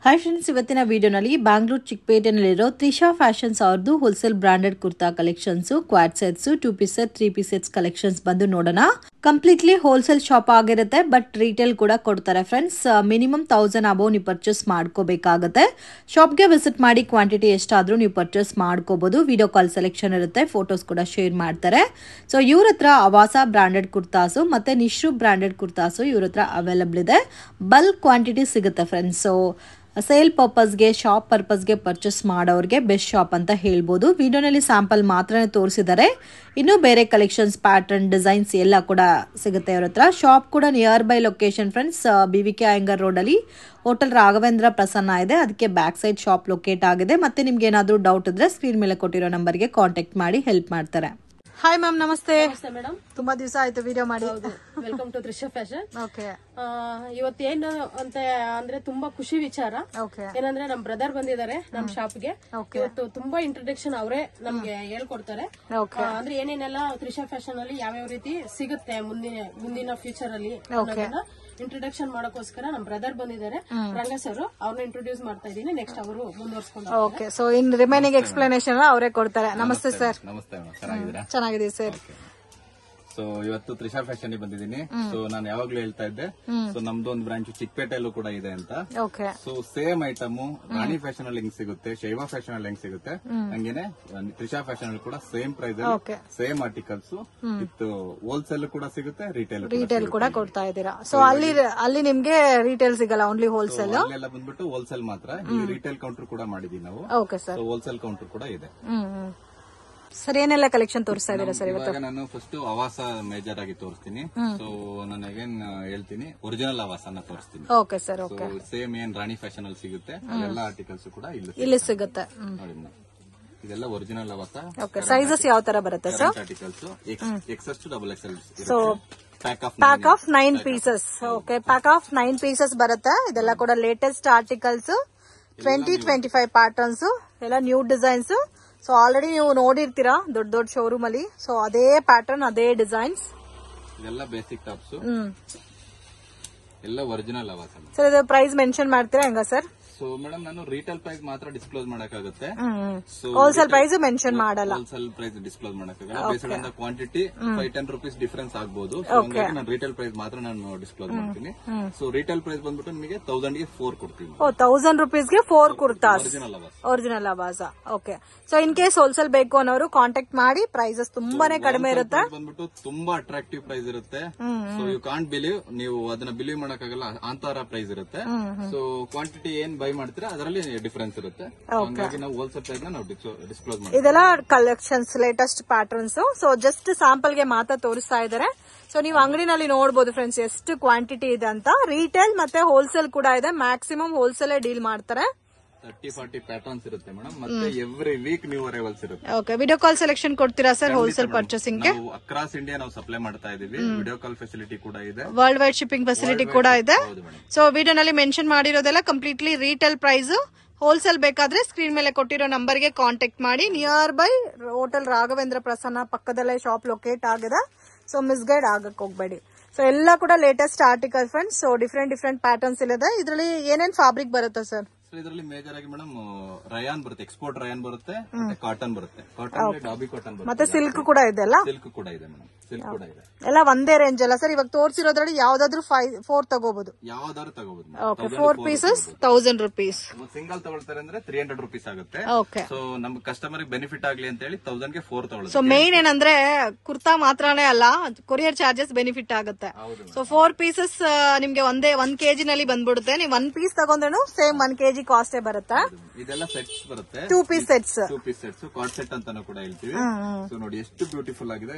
Hi friends, ಇವತ್ತಿನ ವಿಡಿಯೋನಲ್ಲಿ ಬ್ಯಾಂಗ್ಳೂರ್ ಚಿಕ್ಕಪೇಟೆನಲ್ಲಿರೋ ತ್ರಿಷಾ ಫ್ಯಾಷನ್ಸ್ ಅವ್ರದ್ದು wholesale branded kurta collections, quad sets, 2 piece set, 3 piece sets collections ಬಂದು ನೋಡೋಣ. ಕಂಪ್ಲೀಟ್ಲಿ ಹೋಲ್ಸೇಲ್ ಶಾಪ್ ಆಗಿರುತ್ತೆ, ಬಟ್ ರೀಟೇಲ್ ಕೂಡ ಕೊಡ್ತಾರೆ ಫ್ರೆಂಡ್ಸ್. ಮಿನಿಮಮ್ 1000 ಅಬೌವ್ ನೀವು ಪರ್ಚೇಸ್ ಮಾಡ್ಕೋಬೇಕಾಗುತ್ತೆ. ಶಾಪ್ಗೆ ವಿಸಿಟ್ ಮಾಡಿ ಕ್ವಾಂಟಿಟಿ ಎಷ್ಟಾದ್ರೂ ನೀವು ಪರ್ಚೇಸ್ ಮಾಡ್ಕೋಬಹುದು. ವಿಡಿಯೋ ಕಾಲ್ ಸೆಲೆಕ್ಷನ್ ಇರುತ್ತೆ, ಫೋಟೋಸ್ ಕೂಡ ಶೇರ್ ಮಾಡ್ತಾರೆ. ಸೊ ಇವ್ರ ಹತ್ರ ಅವಾಸ ಬ್ರಾಂಡೆಡ್ ಕುರ್ತಾಸು ಮತ್ತೆ ನಿಶ್ರು ಬ್ರಾಂಡೆಡ್ ಕುರ್ತಾಸು ಇವ್ರ ಹತ್ರ ಅವೈಲಬಲ್ ಇದೆ. ಬಲ್ಕ್ ಕ್ವಾಂಟಿಟಿ ಸಿಗುತ್ತೆ ಫ್ರೆಂಡ್ಸ್. ಸೊ ಸೇಲ್ ಪರ್ಪಸ್ಗೆ, ಶಾಪ್ ಪರ್ಪಸ್ಗೆ ಪರ್ಚೇಸ್ ಮಾಡೋರಿಗೆ ಬೆಸ್ಟ್ ಶಾಪ್ ಅಂತ ಹೇಳ್ಬೋದು. ವಿಡಿಯೋನಲ್ಲಿ ಸ್ಯಾಂಪಲ್ ಮಾತ್ರನೇ ತೋರಿಸಿದ್ದಾರೆ. ಇನ್ನು ಬೇರೆ ಕಲೆಕ್ಷನ್ಸ್, ಪ್ಯಾಟರ್ನ್, ಡಿಸೈನ್ಸ್ ಎಲ್ಲ ಕೂಡ ಸಿಗುತ್ತೆ ಇವ್ರ ಹತ್ರ. ಶಾಪ್ ಕೂಡ near by location friends. BVK Iyengar ರೋಡಲ್ಲಿ ಹೋಟೆಲ್ ರಾಘವೇಂದ್ರ ಪ್ರಸನ್ನ ಇದೆ, ಅದಕ್ಕೆ ಬ್ಯಾಕ್ ಸೈಡ್ ಶಾಪ್ ಲೊಕೇಟ್ ಆಗಿದೆ. ಮತ್ತೆ ನಿಮ್ಗೆ ಏನಾದರೂ ಡೌಟ್ ಇದ್ರೆ ಸ್ಕ್ರೀನ್ ಮೇಲೆ ಕೊಟ್ಟಿರೋ ನಂಬರ್ಗೆ ಕಾಂಟ್ಯಾಕ್ಟ್ ಮಾಡಿ ಹೆಲ್ಪ್ ಮಾಡ್ತಾರೆ. ಹಾಯ್ ಮ್ಯಾಮ್, ನಮಸ್ತೆ. ಮೇಡಮ್, ತುಂಬಾ ದಿವಸ ಆಯ್ತು ವಿಡಿಯೋ ಮಾಡಿ. Welcome to Trisha fashion. Okay, ಇವತ್ತೇನು ಅಂತ ಅಂದ್ರೆ ತುಂಬಾ ಖುಷಿ ವಿಚಾರ. ಏನಂದ್ರೆ ನಮ್ ಬ್ರದರ್ ಬಂದಿದ್ದಾರೆ ನಮ್ ಶಾಪ್ಗೆ. ಇವತ್ತು ತುಂಬಾ ಇಂಟ್ರೊಡಕ್ಷನ್ ಅವರೇ ನಮ್ಗೆ ಹೇಳ್ಕೊಡ್ತಾರೆ. ಅಂದ್ರೆ ಏನೇನೆಲ್ಲ ತ್ರಿಷಾ ಫ್ಯಾಷನ್ ಅಲ್ಲಿ ಯಾವ್ಯಾವ ರೀತಿ ಸಿಗುತ್ತೆ ಮುಂದಿನ ಫ್ಯೂಚರ್ ಅಲ್ಲಿ ಇಂಟ್ರೊಡಕ್ಷನ್ ಮಾಡೋಕೋಸ್ಕರ ನಮ್ ಬ್ರದರ್ ಬಂದಿದ್ದಾರೆ, ರಂಗ ಸರ್. ಅವ್ರನ್ನ ಇಂಟ್ರೊಡ್ಯೂಸ್ ಮಾಡ್ತಾ ಇದೀನಿ. ನೆಕ್ಸ್ಟ್ ಅವರು ಮುಂದುವರ್ಸ್ಕೊಂಡು. Okay, so in remaining explanation ಅವರೇ ಕೊಡ್ತಾರೆ. ನಮಸ್ತೆ ಸರ್. ನಮಸ್ತೆ, ಚೆನ್ನಾಗಿದೆ ಸರ್. ಸೊ ಇವತ್ತು ತ್ರಿಷಾ ಫ್ಯಾಷನ್ ಬಂದಿದ್ದೀನಿ. ಸೊ ನಾನು ಯಾವಾಗ್ಲೂ ಹೇಳ್ತಾ ಇದ್ದೆ, ಸೊ ನಮ್ದು ಒಂದು ಬ್ರಾಂಚ್ ಚಿಕ್ಕಪೇಟೆಯಲ್ಲೂ ಕೂಡ ಇದೆ ಅಂತ. ಸೊ ಸೇಮ್ ಐಟಮ್ ರಾಣಿ ಫ್ಯಾಷನ್ ಅಲ್ಲಿ ಹೆಂಗ್ ಸಿಗುತ್ತೆ, ಶೈವಾ ಫ್ಯಾಷನ್ ಅಲ್ಲಿ ಹೆಂಗ್ ಸಿಗುತ್ತೆ, ಹಂಗೇನೆ ತ್ರಿಷಾ ಫ್ಯಾಷನ್ ಅಲ್ಲಿ ಕೂಡ ಸೇಮ್ ಪ್ರೈಸ್ ಅಲ್ಲಿ ಸೇಮ್ ಆರ್ಟಿಕಲ್ಸ್ ವಿತ್ ಹೋಲ್ಸೇಲ್ ಕೂಡ ಸಿಗುತ್ತೆ, ರಿಟೇಲ್ ಕೂಡ ಕೊಡ್ತಾ ಇದ್ದೀರಾ. ಸೊ ಅಲ್ಲಿ ನಿಮ್ಗೆ ರಿಟೇಲ್ ಸಿಗಲ್ಲ, ಓನ್ಲಿ ಹೋಲ್ಸೇಲ್. ಅಲ್ಲೆಲ್ಲ ಬಂದ್ಬಿಟ್ಟು ಹೋಲ್ಸೇಲ್ ಮಾತ್ರ. ರಿಟೇಲ್ ಕೌಂಟರ್ ಕೂಡ ಮಾಡಿದೀವಿ ನಾವು. Okay sir. ಹೋಲ್ಸೇಲ್ ಕೌಂಟರ್ ಕೂಡ ಇದೆ. ಸರ್, ಏನೆಲ್ಲ ಕಲೆಕ್ಷನ್ ತೋರಿಸ್ತಾ ಇದ್ದೀರಾ ಸರ್ ಇವತ್ತು? ನಾನು ಫಸ್ಟ್ ಅವಾಸ ಮೇಜರ್ ಆಗಿ ತೋರಿಸ್ತೀನಿ. ಸೊ ನಾನು ಅಗೇನ್ ಹೇಳ್ತೀನಿ, ಒರಿಜಿನಲ್ ಅವಾಸನ ತೋರಿಸ್ತೀನಿ. Okay sir. ಓಕೆ, ಸೇಮ್ ಏನ್ ರಾಣಿ ಫ್ಯಾಷನ್ ಅಲ್ಲಿ ಸಿಗುತ್ತೆ ಎಲ್ಲ ಆರ್ಟಿಕಲ್ಸ್ ಕೂಡ ಇಲ್ಲಿ ಸಿಗುತ್ತೆ. ನೋಡಿ, ಇದೆಲ್ಲ ಒರಿಜಿನಲ್ ಅವಾಸ. ಓಕೆ, ಸೈಜಸ್ ಯಾವ ತರ ಬರುತ್ತೆ sir? Articles XS to XXL. So pack of 9 pieces. Okay, pack of 9 pieces ಬರುತ್ತೆ. ಇದೆಲ್ಲ ಕೂಡ ಲೇಟೆಸ್ಟ್ ಆರ್ಟಿಕಲ್ಸ್, 2025 ಪ್ಯಾಟರ್ನ್ಸ್, ಎಲ್ಲ ನ್ಯೂ ಡಿಸೈನ್ಸ್. ಸೊ ಆಲ್ರೆಡಿ ನೀವು ನೋಡಿರ್ತೀರಾ ದೊಡ್ಡ ದೊಡ್ಡ ಶೋರೂಮ್ ಅಲ್ಲಿ. ಸೊ ಅದೇ ಪ್ಯಾಟರ್ನ್, ಅದೇ ಡಿಸೈನ್ಸ್. ಇದೆಲ್ಲ ಬೇಸಿಕ್ ಟಾಪ್ಸ್, ಎಲ್ಲ ಒರಿಜಿನಲ್ ಅವಾಸ. ಸರ್, ಇದು ಪ್ರೈಸ್ ಮೆನ್ಷನ್ ಮಾಡ್ತೀರಾ ಹೆಂಗ ಸರ್? ಸೊ ಮೇಡಮ್, ನಾನು ರಿಟೇಲ್ ಪ್ರೈಸ್ ಮಾತ್ರ ಡಿಸ್ಕ್ಲೋಸ್ ಮಾಡಕ್ಕಾಗುತ್ತೆ. ಹೋಲ್ಸೇಲ್ ಪ್ರೈಸ್ ಮೆನ್ಷನ್ ಮಾಡಲ್ಲ. ಹೋಲ್ಸೇಲ್ ಪ್ರೈಸ್ ಡಿಸ್ಕ್ಲೋಸ್ ಮಾಡಕ್ಕಾಗಲ್ಲ. Based on the quantity 5-10 rupees difference ಆಗ್ಬಹುದು. ನಾನು ರಿಟೇಲ್ ಪ್ರೈಸ್ ಮಾತ್ರ ನಾನು ಡಿಸ್ಕ್ಲೋಸ್ ಮಾಡ್ತೀನಿ. ಸೊ ರಿಟೇಲ್ ಪ್ರೈಸ್ ಬಂದ್ಬಿಟ್ಟು ನಿಮಗೆ 1000 ಗೆ 4 ಕೊಡ್ತೀನಿ. 1000 rupees ಗೆ 4 kurtas original Avaasa. Okay, so in case wholesale ಬೇಕು ಅನ್ನೋರು ಕಾಂಟ್ಯಾಕ್ಟ್ ಮಾಡಿ. ಪ್ರೈಸಸ್ ತುಂಬಾನೇ ಕಡಿಮೆ ಇರುತ್ತೆ. ಬಂದ್ಬಿಟ್ಟು ತುಂಬಾ ಅಟ್ರಾಕ್ಟಿವ್ ಪ್ರೈಸ್ ಇರುತ್ತೆ. ಸೊ ಯು ಕಾಂಟ್ ಬಿಲೀವ್, ನೀವು ಅದನ್ನ ಬಿಲೀವ್ ಮಾಡಕ್ಕಾಗಲ್ಲ, ಅಂತರ ಪ್ರೈಸ್ ಇರುತ್ತೆ. ಸೊ ಕ್ವಾಂಟಿಟಿ ಏನ್ ಬೈ ಮಾಡ್ತೀರಾ ಅದರಲ್ಲಿ ಡಿಫರೆನ್ಸ್ ಇರುತ್ತೆ. ಹಾಗಾಗಿ ನಾವು ಹೋಲ್ಸೇಲ್ ಪ್ರೈಸ್ ನಾವು ಡಿಸ್ಕ್ಲೋಸ್ ಮಾಡ್ತೀವಿ. ಇದೆಲ್ಲ collections, latest patterns. So just sample ಗೆ ಮಾತ್ರ ತೋರಿಸ್ತಾ ಇದ್ದಾರೆ. ಸೊ ನೀವು ಅಂಗಡಿನಲ್ಲಿ ನೋಡಬಹುದು ಫ್ರೆಂಡ್ಸ್ ಎಷ್ಟು ಕ್ವಾಂಟಿಟಿ ಇದೆ ಅಂತ. ರಿಟೇಲ್ ಮತ್ತೆ ಹೋಲ್ಸೇಲ್ ಕೂಡ ಇದೆ. ಮ್ಯಾಕ್ಸಿಮಮ್ ಹೋಲ್ಸೇಲ್ ಡೀಲ್ ಮಾಡ್ತಾರೆ. 30-40 ಪ್ಯಾಟರ್ನ್ಸ್ ಇರುತ್ತೆ ಮೇಡಮ್. ಮತ್ತೆ ಎವ್ರಿ ವೀಕ್ ನ್ಯೂ ಅರೈವಲ್ಸ್ ಇರುತ್ತೆ. ಓಕೆ, ವಿಡಿಯೋ ಕಾಲ್ ಸೆಲೆಕ್ಷನ್ ಕೊಡ್ತೀರಾ ಸರ್ ಹೋಲ್ಸೇಲ್ ಪರ್ಚೇಸಿಂಗ್ ಗೆ? ಅಕ್ರಾಸ್ ಇಂಡಿಯಾ ನಾವು ಸಪ್ಲೈ ಮಾಡ್ತಾ ಇದೀವಿ. ವಿಡಿಯೋ ಕಾಲ್ ಫೆಸಿಲಿಟಿ ಕೂಡ ಇದೆ, ವರ್ಲ್ಡ್ ವೈಡ್ ಶಿಪ್ಪಿಂಗ್ ಫೆಸಿಲಿಟಿ ಕೂಡ ಇದೆ. ಸೊ ವಿಡಿಯೋನಲ್ಲಿ ಮೆನ್ಷನ್ ಮಾಡಿರೋದೆಲ್ಲ ಕಂಪ್ಲೀಟ್ಲಿ ರಿಟೇಲ್ ಪ್ರೈಸ್. ಹೋಲ್ಸೇಲ್ ಬೇಕಾದ್ರೆ ಸ್ಕ್ರೀನ್ ಮೇಲೆ ಕೊಟ್ಟಿರೋ ನಂಬರ್ಗೆ ಕಾಂಟ್ಯಾಕ್ಟ್ ಮಾಡಿ. Nearby hotel Raghavendra Prasanna ಪಕ್ಕದಲ್ಲೇ ಶಾಪ್ ಲೊಕೇಟ್ ಆಗಿದೆ. ಸೊ ಮಿಸ್ಗೈಡ್ ಆಗಕ್ ಹೋಗ್ಬೇಡಿ. ಸೊ ಎಲ್ಲ ಕೂಡ latest article friends. So different patterns ಇದೆ. ಇದರಲ್ಲಿ ಏನೇನ್ ಫ್ಯಾಬ್ರಿಕ್ ಬರುತ್ತೆ ಸರ್? ಇದರಲ್ಲಿ ಮೇಜರ್ ಆಗಿ ಮೇಡಮ್ ರಯಾನ್ ಬರುತ್ತೆ, ಎಕ್ಸ್ಪೋರ್ಟ್ ರಯಾನ್ ಬರುತ್ತೆ, ಮತ್ತೆ ಕಾಟನ್ ಬರುತ್ತೆ. ಕಾಟನ್ ಡಾಬಿ ಕಾಟನ್ ಬರುತ್ತೆ, ಮತ್ತೆ ಸಿಲ್ಕ್ ಕೂಡ ಇದೆ ಅಲ್ಲ? ಸಿಲ್ಕ್ ಕೂಡ ಇದೆ ಮೇಡಮ್, ಸಿಲ್ಕ್ ಕೂಡ ಇದೆ. ಎಲ್ಲ ಒಂದೇ ರೇಂಜ್ ಅಲ್ಲ ಸರ್? ಇವಾಗ ತೋರಿಸಿರೋದ್ರಲ್ಲಿ ಯಾವ್ದಾದ್ರು 4 ತಗೋಬಹುದು? ಯಾವ್ದಾದ್ರು ತಗೋಬಹುದು. Okay, 4 pieces 1000 rupees. ಸಿಂಗಲ್ ತಗೊಳ್ತಾರೆ ಅಂದ್ರೆ 300 rupees ಆಗುತ್ತೆ. ಓಕೆ, ಸೊ ನಮ್ ಕಸ್ಟಮರ್ ಬೆನಿಫಿಟ್ ಆಗ್ಲಿ ಅಂತ ಹೇಳಿ 1000 ಗೆ 4 ತಗೊಳ್ತಾರೆ. ಸೊ ಮೇನ್ ಏನಂದ್ರೆ ಕುರ್ತಾ ಮಾತ್ರನೇ ಅಲ್ಲ, ಕೊರಿಯರ್ ಚಾರ್ಜಸ್ ಬೆನಿಫಿಟ್ ಆಗುತ್ತೆ. ಸೊ 4 ಪೀಸಸ್ ನಿಮ್ಗೆ 1 kg ನಲ್ಲಿ ಬಂದ್ಬಿಡುತ್ತೆ. ನೀವು 1 ಪೀಸ್ ತಗೊಂಡ್ರು ಸೇಮ್ 1 kg ಕಾಸ್ಟೇ ಬರುತ್ತೆ. ಇದೆಲ್ಲ ಸೆಟ್ಸ್ ಬರುತ್ತೆ, 2 ಪೀಸ್ ಸೆಟ್ಸ್, ಕಾರ್ಡ್ ಸೆಟ್ ಅಂತಾನು ಕೂಡ ಹೇಳ್ತೀವಿ. ಸೊ ನೋಡಿ ಎಷ್ಟು ಬ್ಯೂಟಿಫುಲ್ ಆಗಿದೆ.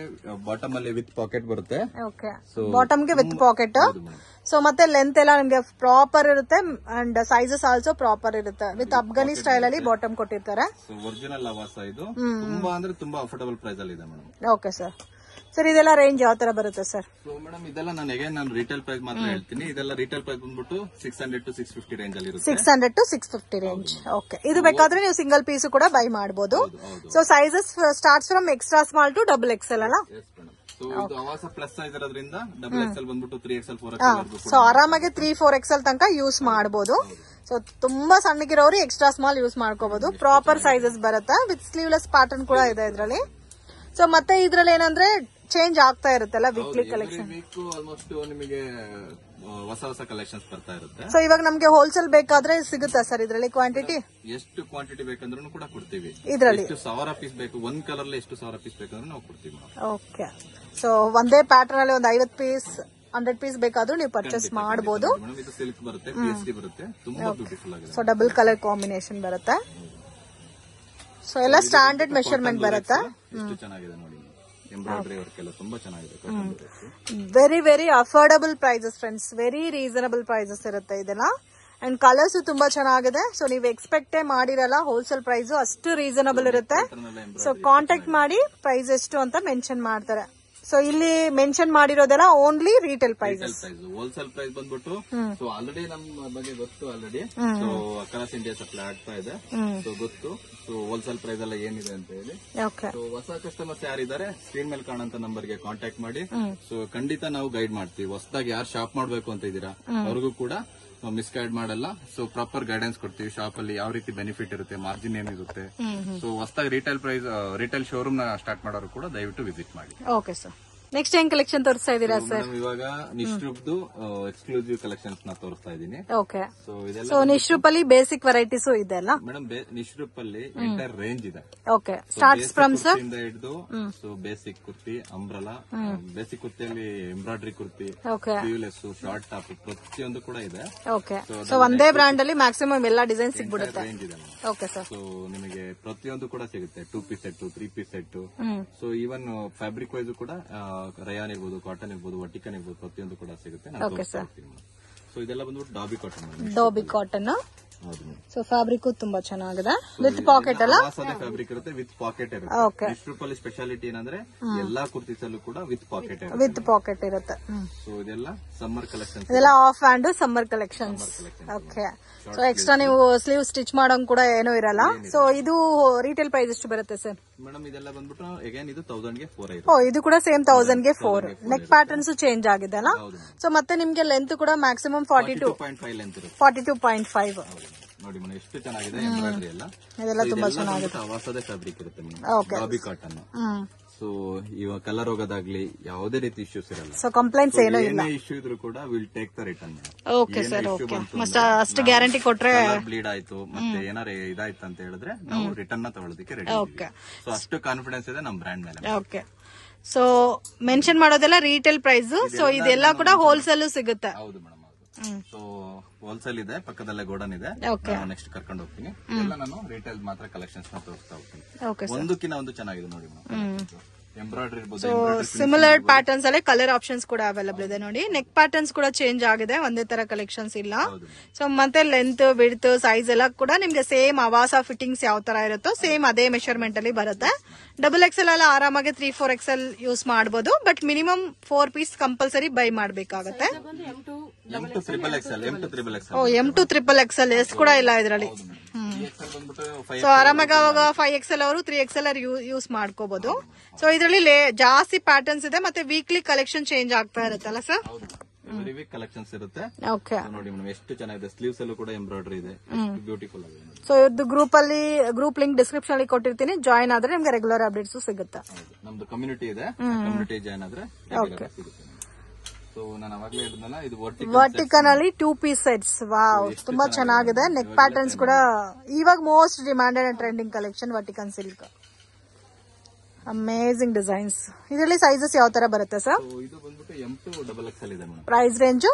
ಬಾಟಮ್ ಅಲ್ಲಿ ವಿತ್ ಪಾಕೆಟ್ ಬರುತ್ತೆ. ಓಕೆ, ಬಾಟಮ್ ಗೆ ವಿತ್ ಪಾಕೆಟ್. ಸೊ ಮತ್ತೆ ಲೆಂತ್ ಎಲ್ಲ ನಿಮ್ಗೆ ಪ್ರಾಪರ್ ಇರುತ್ತೆ ಅಂಡ್ ಸೈಜಸ್ ಆಲ್ಸೋ ಪ್ರಾಪರ್ ಇರುತ್ತೆ. ವಿತ್ ಅಫ್ಘಾನಿ ಸ್ಟೈಲ್ ಅಲ್ಲಿ ಬಾಟಮ್ ಕೊಟ್ಟಿರ್ತಾರೆ. ಒರಿಜಿನಲ್ ಅವಾಸ ಇದು. ತುಂಬಾ ಅಂದ್ರೆ ತುಂಬಾ ಅಫೋರ್ಡಬಲ್ ಪ್ರೈಸ್ ಅಲ್ಲಿ ಇದೆ ಮೇಡಮ್. Okay sir. ಸರ್, ಇದೆಲ್ಲ ರೇಂಜ್ ಯಾವ ತರ ಬರುತ್ತೆ ಸರ್? ಸೊ ಮೇಡಮ್, ಇದೆಲ್ಲ ನಾನು ರಿಟೇಲ್ ಪ್ರೈಸ್ ಮಾತ್ರ ಹೇಳ್ತೀನಿ. ಇದೆಲ್ಲ ರಿಟೇಲ್ ಪ್ರೈಸ್ ಬಂದ್ಬಿಟ್ಟು 600 to 650 ರೇಂಜ್ ಅಲ್ಲಿ ಇರುತ್ತೆ. 600 to 650 ರೇಂಜ್. ಓಕೆ, ಇದು ಬೇಕಾದ್ರೆ ನೀವು ಸಿಂಗಲ್ ಪೀಸ್ ಕೂಡ ಬೈ ಮಾಡಬಹುದು. So sizes starts from extra small to XXL ಅಲ್ಲ? ಸೊ ಇದು ಆವಾಸ ಪ್ಲಸ್ ಸೈಜ್ ಇರೋದ್ರಿಂದ ಡಬಲ್ ಎಕ್ಸೆಲ್ ಬಂದ್ಬಿಟ್ಟು 3XL 4XL ಸೊ ಆರಾಮಾಗಿ 3-4XL ತನಕ ಯೂಸ್ ಮಾಡಬಹುದು. ಸೊ ತುಂಬಾ ಸಣ್ಣಗಿರೋರು ಎಕ್ಸ್ಟ್ರಾ ಸ್ಮಾಲ್ ಯೂಸ್ ಮಾಡ್ಕೋಬಹುದು. ಪ್ರಾಪರ್ ಸೈಜಸ್ ಬರುತ್ತೆ ವಿತ್ ಸ್ಲೀವ್ಲೆಸ್ ಪ್ಯಾಟರ್ನ್ ಕೂಡ ಇದೆ ಇದರಲ್ಲಿ. ಸೊ ಮತ್ತೆ ಇದ್ರಲ್ಲಿ ಏನಂದ್ರೆ ಚೇಂಜ್ ಆಗ್ತಾ ಇರುತ್ತಲ್ಲ ವೀಕ್ಲಿ ಕಲೆಕ್ಷನ್. ಆಲ್ಮೋಸ್ಟ್ ನಿಮಗೆ ಹೊಸ ಹೊಸ ಕಲೆಕ್ಷನ್ಸ್ ಬರ್ತಾ ಇರುತ್ತೆ. ಸೊ ಇವಾಗ ನಮ್ಗೆ ಹೋಲ್ಸೇಲ್ ಬೇಕಾದ್ರೆ ಸಿಗುತ್ತಾ ಸರ್ ಇದರಲ್ಲಿ ಕ್ವಾಂಟಿಟಿ? ಎಷ್ಟು ಕ್ವಾಂಟಿಟಿ ಬೇಕಂದ್ರೂ ಕೂಡ ಕೊಡ್ತೀವಿ. ಇದರಲ್ಲಿ ಎಷ್ಟು 1000 ಪೀಸ್ ಬೇಕು, ಒಂದ್ ಕಲರ್ ಎಷ್ಟು 1000 ಪೀಸ್ ಬೇಕಂದ್ರೆ ನಾವು ಕೊಡ್ತೀವಿ. ಓಕೆ. ಸೊ ಒಂದೇ ಪ್ಯಾಟರ್ನ್ ಅಲ್ಲಿ ಒಂದು 50 ಪೀಸ್ 100 ಪೀಸ್ ಬೇಕಾದ್ರೂ ನೀವು ಪರ್ಚೇಸ್ ಮಾಡಬಹುದು. ಇದು ಸಿಲ್ಕ್ ಬರುತ್ತೆ, PST ಬರುತ್ತೆ, ತುಂಬಾ ಬ್ಯೂಟಿಫುಲ್ ಆಗಿದೆ. ಸೊ ಡಬಲ್ ಕಲರ್ ಕಾಂಬಿನೇಷನ್ ಬರುತ್ತೆ. ಸೊ ಎಲ್ಲ ಸ್ಟ್ಯಾಂಡರ್ಡ್ ಮೆಷರ್ಮೆಂಟ್ ಬರುತ್ತೆ. ಎಷ್ಟು ಚೆನ್ನಾಗಿದೆ ನೋಡಿ, ಎಂಬ್ರಾಯ್ಡರಿ ವರ್ಕ್ ಎಲ್ಲ ತುಂಬಾ ಚೆನ್ನಾಗಿದೆ. Very very affordable prices friends, very reasonable prices ಇರುತ್ತೆ ಇದೆಲ್ಲ. ಅಂಡ್ ಕಲರ್ಸ್ ತುಂಬಾ ಚೆನ್ನಾಗಿದೆ. ಸೊ ನೀವು ಎಕ್ಸ್ಪೆಕ್ಟೇ ಮಾಡಿರಲ್ಲ, ಹೋಲ್ಸೇಲ್ ಪ್ರೈಸ್ ಅಷ್ಟು ರೀಸನಬಲ್ ಇರುತ್ತೆ. ಸೊ ಕಾಂಟ್ಯಾಕ್ಟ್ ಮಾಡಿ ಪ್ರೈಸ್ ಎಷ್ಟು ಅಂತ ಮೆನ್ಷನ್ ಮಾಡ್ತಾರೆ. ಸೊ ಇಲ್ಲಿ ಮೆನ್ಷನ್ ಮಾಡಿರೋದೆಲ್ಲ only retail prices. Wholesale price ಬಂದ್ಬಿಟ್ಟು ಸೊ ಆಲ್ರೆಡಿ ನಮ್ಮ ಬಗ್ಗೆ ಗೊತ್ತು already. So across India supply ಆಗ್ತಾ ಇದೆ, ಸೊ ಗೊತ್ತು. ಸೊ ಹೋಲ್ಸೇಲ್ ಪ್ರೈಸ್ ಎಲ್ಲ ಏನಿದೆ ಅಂತ ಹೇಳಿ. ಸೊ ಹೊಸ ಕಸ್ಟಮರ್ಸ್ ಯಾರಿದ್ದಾರೆ ಸ್ಕ್ರೀನ್ ಮೇಲೆ ಕಾಣಂತ ನಂಬರ್ ಗೆ ಕಾಂಟ್ಯಾಕ್ಟ್ ಮಾಡಿ. ಸೊ ಖಂಡಿತ ನಾವು ಗೈಡ್ ಮಾಡ್ತೀವಿ. ಹೊಸದಾಗಿ ಯಾರು ಶಾಪ್ ಮಾಡ್ಬೇಕು ಅಂತ ಇದ್ದೀರಾ ಅವ್ರಿಗೂ ಕೂಡ ಮಿಸ್ಗೈಡ್ ಮಾಡಲ್ಲ. ಸೊ ಪ್ರಾಪರ್ ಗೈಡೆನ್ಸ್ ಕೊಡ್ತೀವಿ. ಶಾಪ್ ಅಲ್ಲಿ ಯಾವ ರೀತಿ ಬೆನಿಫಿಟ್ ಇರುತ್ತೆ, ಮಾರ್ಜಿನ್ ಏನಿರುತ್ತೆ. ಸೊ ಹೊಸದಾಗಿ ರಿಟೇಲ್ ಶೋರೂಮ್ ನ ಸ್ಟಾರ್ಟ್ ಮಾಡೋರು ಕೂಡ ದಯವಿಟ್ಟು ವಿಸಿಟ್ ಮಾಡಿ. Okay sir. ನೆಕ್ಸ್ಟ್ ಏನ್ ಕಲೆಕ್ಷನ್ ತೋರಿಸ್ತಾ ಇದೀರಾ ಸರ್? ಇವಾಗ ನಿಶ್ರೂಪ್ದು ಎಕ್ಸ್ಕ್ಲೂಸಿವ್ ಕಲೆಕ್ಷನ್ಸ್ ನ ತೋರಿಸ್ತಾ ಇದೀನಿ. ಓಕೆ. ಸೊ ನಿಶ್ರೂಪ್ ಅಲ್ಲಿ ಬೇಸಿಕ್ ವೆರೈಟೀಸ್ ಇದೆ ಅಲ್ಲ ಮೇಡಮ್? ನಿಶ್ರೂಪ್ ಅಲ್ಲಿ ಎಂಟೈರ್ ರೇಂಜ್ ಇದೆ. ಓಕೆ. ಸ್ಟಾರ್ಟ್ಸ್ ಫ್ರಮ್ ಸರ್ ಹಿಡಿದು so basic kurti, umbrella, basic ಕುರ್ತಿಯಲ್ಲಿ embroidery kurti, sleeveless, short top ಪ್ರತಿಯೊಂದು ಕೂಡ ಇದೆ. ಓಕೆ. ಸೊ ಒಂದೇ ಬ್ರಾಂಡ್ ಅಲ್ಲಿ ಮ್ಯಾಕ್ಸಿಮಮ್ ಎಲ್ಲಾ ಡಿಸೈನ್ ಸಿಗ್ಬಿಡುತ್ತೆ. ರೇಂಜ್ ಇದೆ. Okay sir. ಸೊ ನಿಮಗೆ ಪ್ರತಿಯೊಂದು ಕೂಡ ಸಿಗುತ್ತೆ. 2 piece set, 3 piece set. So even fabric wise ಕೂಡ ರಯಾನ್ ಇರ್ಬೋದು, ಕಾಟನ್ ಇರ್ಬೋದು, ವಟಿಕನ್ ಇರ್ಬೋದು, ಪ್ರತಿಯೊಂದು ಕೂಡ ಸಿಗುತ್ತೆ. ಸೊ ಇದೆಲ್ಲ ಬಂದ್ಬಿಟ್ಟು ಡಾಬಿ ಕಾಟನ್. ಡಾಬಿ ಕಾಟನ್. ಸೊ ಫ್ಯಾಬ್ರಿಕ್ ತುಂಬಾ ಚೆನ್ನಾಗಿದೆ. ವಿತ್ ಪಾಕೆಟ್ ಅಲ್ಲ? ಫ್ಯಾಬ್ರಿಕ್ ಇರುತ್ತೆ, ವಿತ್ ಪಾಕೆಟ್ ಇರುತ್ತೆ. ನಿಶ್ರೂಪಲ್ಲಿ ಸ್ಪೆಷಾಲಿಟಿ ಏನಂದ್ರೆ ಎಲ್ಲಾ ಕುರ್ತೀಸ್ ಅಲ್ಲೂ ಕೂಡ ವಿತ್ ಪಾಕೆಟ್ ಇರುತ್ತೆ. ಸೊ ಇದೆಲ್ಲ ಸಮ್ಮರ್ ಕಲೆಕ್ಷನ್, ಇದೆಲ್ಲ of hand summer collections. Okay. So extra ನೀವು ಸ್ಲೀವ್ ಸ್ಟಿಚ್ ಮಾಡೋಂಗ್ ಕೂಡ ಏನೂ ಇರಲ್ಲ. ಸೊ ಇದು ರಿಟೇಲ್ ಪ್ರೈಸ್ ಎಷ್ಟು ಬರುತ್ತೆ ಸರ್? ಮೇಡಮ್ ಇದೆಲ್ಲ ಬಂದ್ಬಿಟ್ಟು ಅಗೇನ್ ಇದು 1000 ಗೆ 4. ಓ, ಇದು ಕೂಡ ಸೇಮ್ 1000 ಗೆ 4. ನೆಕ್ ಪ್ಯಾಟರ್ನ್ಸ್ ಚೇಂಜ್ ಆಗಿದೆ ಅಲ್ಲ? ಸೊ ಮತ್ತೆ ನಿಮ್ಗೆ ಲೆಂತ್ ಕೂಡ ಮ್ಯಾಕ್ಸಿಮಮ್ 42.5 ಲೆಂತ್ ಇರುತ್ತೆ. 42.5 ನೋಡಿ ಮೇಡಮ್, ಎಷ್ಟು ಚೆನ್ನಾಗಿದೆ ಎಂಬ್ರಾಯ್ಡರಿ ಎಲ್ಲ. ಇದೆಲ್ಲ ತುಂಬಾ ಚೆನ್ನಾಗಿದೆ. ಆವಾಸದ ಫ್ಯಾಬ್ರಿಕ್ ಇರುತ್ತೆ ಮೇಡಮ್, ಡಾಬಿ ಕಾಟನ್. ಸೊ ಇವಾಗ ಕಲರ್ ಹೋಗೋದಾಗ್ಲಿ ಯಾವುದೇ ರೀತಿ ಇಶ್ಯೂಸ್ ಇರಲ್ಲ. ಸೊ ಕಂಪ್ಲೇಂಟ್ಸ್ ಏನೂ ಇಲ್ಲ. ಇಶ್ಯೂ ಇದ್ರು ಕೂಡ will take the return. Okay sir. Okay. ಅಷ್ಟು ಗ್ಯಾರಂಟಿ ಕೊಟ್ರೆ ಬ್ಲೀಡ್ ಆಯ್ತು ಮತ್ತೆ ಏನಾರ ಇದಾಯ್ತು ಅಂತ ಹೇಳಿದ್ರೆ ನಾವು ರಿಟರ್ನ್ ನ ತಗೊಳ್ಳೋದಕ್ಕೆ ರೆಡಿ. ಓಕೆ. ಸೊ ಅಷ್ಟು ಕಾನ್ಫಿಡೆನ್ಸ್ ಇದೆ ನಮ್ಮ ಬ್ರ್ಯಾಂಡ್ ಮೇಲೆ. ಓಕೆ. ಸೊ ಮೆನ್ಷನ್ ಮಾಡೋದೆಲ್ಲ ರೀಟೇಲ್ ಪ್ರೈಸ್. ಸೊ ಇದೆಲ್ಲ ಕೂಡ ಹೋಲ್ಸೇಲ್ ಸಿಗುತ್ತೆ. ಹೌದು ಮೇಡಮ್. ಸೊ ಹೋಲ್ಸೇಲ್ ಇದೆ, ಪಕ್ಕದಲ್ಲೇ ಗೋಡನ್ ಇದೆ. ನೆಕ್ಸ್ಟ್ ಕರ್ಕೊಂಡು ಹೋಗ್ತೀನಿ. ಎಲ್ಲ ನಾನು ರಿಟೇಲ್ ಮಾತ್ರ ಕಲೆಕ್ಷನ್ಸ್ ನ ತೋರಿಸ್ತಾ ಹೋಗ್ತೀನಿ. ಒಂದಕ್ಕಿಂತ ಒಂದು ಚೆನ್ನಾಗಿದೆ ನೋಡಿ ಮೇಡಮ್. ಎಂಬ್ರಾಯ್ಡರಿ ಇರ್ಬೋದು, ಸಿಮಿಲರ್ ಪ್ಯಾಟರ್ನ್ಸ್ ಅಲ್ಲಿ ಕಲರ್ ಆಪ್ಷನ್ಸ್ ಕೂಡ ಅವೈಲಬಲ್ ಇದೆ ನೋಡಿ. ನೆಕ್ ಪ್ಯಾಟರ್ನ್ಸ್ ಕೂಡ ಚೇಂಜ್ ಆಗಿದೆ, ಒಂದೇ ತರ ಕಲೆಕ್ಷನ್ಸ್ ಇಲ್ಲ. ಸೊ ಮತ್ತೆ ಲೆಂತ್, ವಿಡ್ತ್, ಸೈಜ್ ಎಲ್ಲ ಕೂಡ ನಿಮ್ಗೆ ಸೇಮ್ ಆವಾಸ ಫಿಟ್ಟಿಂಗ್ಸ್ ಯಾವ ತರ ಇರುತ್ತೋ ಸೇಮ್ ಅದೇ ಮೆಷರ್ಮೆಂಟ್ ಅಲ್ಲಿ ಬರುತ್ತೆ. ಡಬಲ್ ಎಕ್ಸೆಲ್ ಎಲ್ಲ ಆರಾಮಾಗಿ 3-4XL ಯೂಸ್ ಮಾಡಬಹುದು. But minimum 4 piece compulsory buy ಮಾಡಬೇಕಾಗುತ್ತೆ. ಓ, M2 XXL ಎಸ್ ಕೂಡ ಇಲ್ಲ ಇದರಲ್ಲಿ. ಸೊ ಆರಾಮಾಗಿ ಅವಾಗ 5XL ಅವರು 3XL ಯೂಸ್ ಮಾಡ್ಕೋಬಹುದು. ಸೊ ಇದರಲ್ಲಿ ಜಾಸ್ತಿ ಪ್ಯಾಟರ್ನ್ಸ್ ಇದೆ, ಮತ್ತೆ ವೀಕ್ಲಿ ಕಲೆಕ್ಷನ್ ಚೇಂಜ್ ಆಗ್ತಾ ಇರುತ್ತಲ್ಲ ಸರ್? ಕಲೆಕ್ಷನ್ಸ್ ಇರುತ್ತೆ. ಓಕೆ. ನೋಡಿ ಮೇಡಮ್, ಎಷ್ಟು ಚೆನ್ನಾಗಿದೆ. ಸ್ಲೀವ್ಸ್ ಅಲ್ಲೂ ಕೂಡ ಎಂಬ್ರಾಯ್ಡರಿ ಇದೆ, ಬ್ಯೂಟಿಫುಲ್ ಆಗಿದೆ. ಸೊ ಇದು ಗ್ರೂಪ್ ಲಿಂಕ್ ಡಿಸ್ಕ್ರಿಪ್ಷನ್ ಅಲ್ಲಿ ಕೊಟ್ಟಿರ್ತೀನಿ. ಜಾಯಿನ್ ಆದ್ರೆ ನಿಮ್ಗೆ ರೆಗ್ಯುಲರ್ ಅಪ್ಡೇಟ್ಸ್ ಸಿಗುತ್ತೆ. ನಮ್ದು ಕಮ್ಯುನಿಟಿ ಇದೆ, ಕಮ್ಯುನಿಟಿ ಜಾಯಿನ್ ಆದ್ರೆ ಸಿಗುತ್ತೆ. ಸೊ ನಾನು ಅವಾಗಲೇ ಹೇಳಿದ್ನಲ್ಲ, ಇದು ವರ್ಟಿಕನ್ ಅಲ್ಲಿ 2 ಪೀಸ್ ಸೆಟ್ಸ್. ವಾವ್, ತುಂಬಾ ಚೆನ್ನಾಗಿದೆ. ನೆಕ್ ಪ್ಯಾಟರ್ನ್ಸ್ ಕೂಡ ಇವಾಗ most demanded and trending collection ವರ್ಟಿಕನ್ ಸಿಲ್ಕ್. Amazing designs. ಇದರಲ್ಲಿ ಸೈಜಸ್ ಯಾವ ತರ ಬರುತ್ತೆ ಸರ್? ಇದು ಬಂದ್ಬಿಟ್ಟು M2 XXL ಇದೆ ಮೇಡಮ್. ಪ್ರೈಸ್ ರೇಂಜ್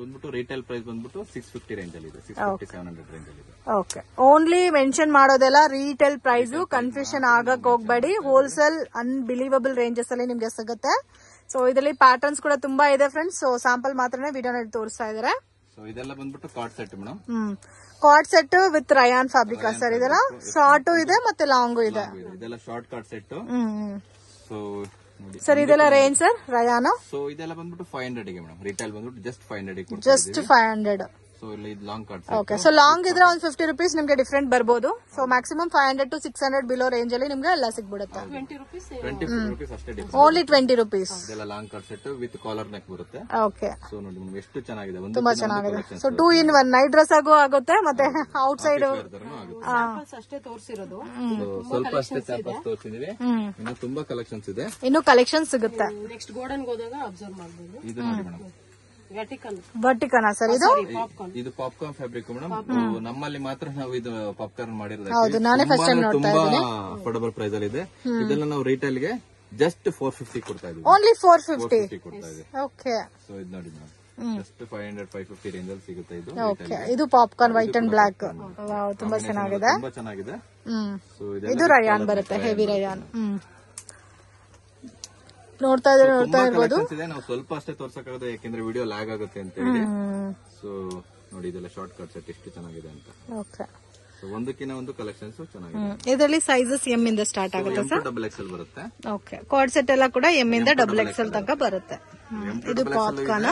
ಬಂದ್ಬಿಟ್ಟು ರಿಟೇಲ್ ಪ್ರೈಸ್ ಬಂದ್ಬಿಟ್ಟು 650 ರೇಂಜ್ ಅಲ್ಲಿ ಇದೆ, 650-700 ರೇಂಜ್ ಅಲ್ಲಿ ಇದೆ. ಓಕೆ. ಓನ್ಲಿ ಮೆನ್ಷನ್ ಮಾಡೋದೆಲ್ಲ ರಿಟೇಲ್ ಪ್ರೈಸ್. ಕನ್ಫ್ಯೂಷನ್ ಆಗಕ್ ಹೋಗ್ಬೇಡಿ. ಹೋಲ್ಸೇಲ್ ಅನ್ಬಿಲೀವಬಲ್ ರೇಂಜಸ್ ಅಲ್ಲಿ ನಿಮ್ಗೆ ಸಿಗುತ್ತೆ. ಸೊ ಇದರಲ್ಲಿ ಪ್ಯಾಟರ್ನ್ಸ್ ಕೂಡ ತುಂಬಾ ಇದೆ ಫ್ರೆಂಡ್ಸ್. ಸೊ ಸ್ಯಾಂಪಲ್ ಮಾತ್ರನೇ ವಿಡಿಯೋನಲ್ಲಿ ತೋರಿಸ್ತಾ ಇದಾರೆ. ಸೊ ಇದೆಲ್ಲ ಬಂದ್ಬಿಟ್ಟು card set madam. Card set with Riyan fabric sir. ಇದೆಲ್ಲ ಶಾರ್ಟ್ ಇದೆ ಮತ್ತೆ ಲಾಂಗ್ ಇದೆ. ಇದೆಲ್ಲ short card set. So sir ಇದೆಲ್ಲ ರೇಂಜ್ ಸರ್ ರಯಾನ್? ಸೊ ಇದೆಲ್ಲ ಬಂದ್ಬಿಟ್ಟು 500 ಗೆ ಮೇಡಮ್. ರಿಟೇಲ್ ಬಂದ್ಬಿಟ್ಟು ಜಸ್ಟ್ 500 ಜಸ್ಟ್ 500. ಸೊ ಇಲ್ಲಿ long card okay. So long ಇದ್ರೆ ಒಂದು 50 rupees ನಿಮ್ಗೆ ಡಿಫ್ರೆಂಟ್ ಬರ್ಬೋದು. So maximum 500 to 600 below range ಅಲ್ಲಿ ನಿಮ್ಗೆ ಎಲ್ಲ ಸಿಗ್ಬಿಡುತ್ತೆ. 20 rupees ಅಷ್ಟೇ ಡಿಫ್ರೆಂಟ್. Only 20 rupees. ಇದೆಲ್ಲ long card set with collar neck ಬರುತ್ತೆ. ಓಕೆ. ಸೊ ನೋಡಿ ನಿಮ್ಗೆ ಎಷ್ಟು ಚೆನ್ನಾಗಿದೆ, ತುಂಬಾ ಚೆನ್ನಾಗಿದೆ. ಸೊ 2 in 1 ನೈಟ್ ಡ್ರೆಸ್ ಆಗೋ ಆಗುತ್ತೆ, ಮತ್ತೆ ಔಟ್ ಸೈಡ್ ಅಷ್ಟೇ ತೋರಿಸಿರೋದು. ಸ್ವಲ್ಪ ಅಷ್ಟೇ ಸ್ಯಾಂಪಲ್ಸ್ ತೋರಿಸಿದೀವಿ. ಇನ್ನು ತುಂಬಾ ಕಲೆಕ್ಷನ್ಸ್ ಇದೆ, ಇನ್ನು ಕಲೆಕ್ಷನ್ ಸಿಗುತ್ತೆ. ನೆಕ್ಸ್ಟ್ ಗೋಡನ್ ಹೋದಾಗ ಅಬ್ಸರ್ವ್ ಮಾಡಬಹುದು. ಇದು ನೋಡಿ ಮೇಡಮ್, ವರ್ಟಿಕನಾ ಸರ್ ಇದು? ಇದು ಪಾಪ್ಕಾರ್ನ್ ಫ್ಯಾಬ್ರಿಕ್ ಮೇಡಮ್. ನಮ್ಮಲ್ಲಿ ಮಾತ್ರ ನಾವು ಇದು ಪಾಪ್ಕಾರ್ನ್ ಮಾಡಿರೋದು. ತುಂಬಾ ಅಫೋರ್ಡಬಲ್ ಪ್ರೈಸ್ ಅಲ್ಲಿ ಇದೆ. ಇದೆಲ್ಲ ನಾವು ರಿಟೇಲ್ ಗೆ ಜಸ್ಟ್ 450 ಕೊಡ್ತಾ ಇದೀವಿ. ಓನ್ಲಿ 450 ಕೊಡ್ತಾ ಇದೆ. ಓಕೆ. ಸೊ ಇದು ನೋಡಿ ಮೇಡಮ್, ಜಸ್ಟ್ 500-550 ರೇಂಜ್ ಅಲ್ಲಿ ಸಿಗುತ್ತೆ ಇದು. ಓಕೆ. ಇದು popcorn white and black. Wow, ತುಂಬಾ ಚೆನ್ನಾಗಿದೆ. ತುಂಬಾ ಚೆನ್ನಾಗಿದೆ. ಸೊ ಇದು ರಯಾನ್ ಬರುತ್ತೆ, ಹೆವಿ ರಯಾನ್. ನೋಡ್ತಾ ಇರ್ಬೋದು. ನಾವು ಸ್ವಲ್ಪ ಅಷ್ಟೇ ತೋರ್ಸಕ್ಕಾಗದು, ಯಾಕೆಂದ್ರೆ ವಿಡಿಯೋ ಲ್ಯಾಗ್ ಆಗುತ್ತೆ ಅಂತ ಹೇಳಿ. ಸೊ ನೋಡಿ ಇದೆಲ್ಲ ಶಾರ್ಟ್ ಕಟ್ ಸೆಟ್ ಎಷ್ಟು ಚೆನ್ನಾಗಿದೆ ಅಂತ. ಓಕೆ. ಸೊ ಒಂದಕ್ಕಿಂತ ಒಂದು ಕಲೆಕ್ಷನ್ಸ್ ಚೆನ್ನಾಗಿದೆ. ಇದರಲ್ಲಿ ಸೈಜಸ್ ಎಂ ಇಂದ ಸ್ಟಾರ್ಟ್ ಆಗುತ್ತೆ ಸರ್. XXL ಬರುತ್ತೆ. ಓಕೆ. ಕಾರ್ಡ್ ಸೆಟ್ ಎಲ್ಲ ಕೂಡ ಎಂ ಇಂದ XXL ತನಕ ಬರುತ್ತೆ. ಇದು ಪಾಪ್ಕಾರ್ನ್.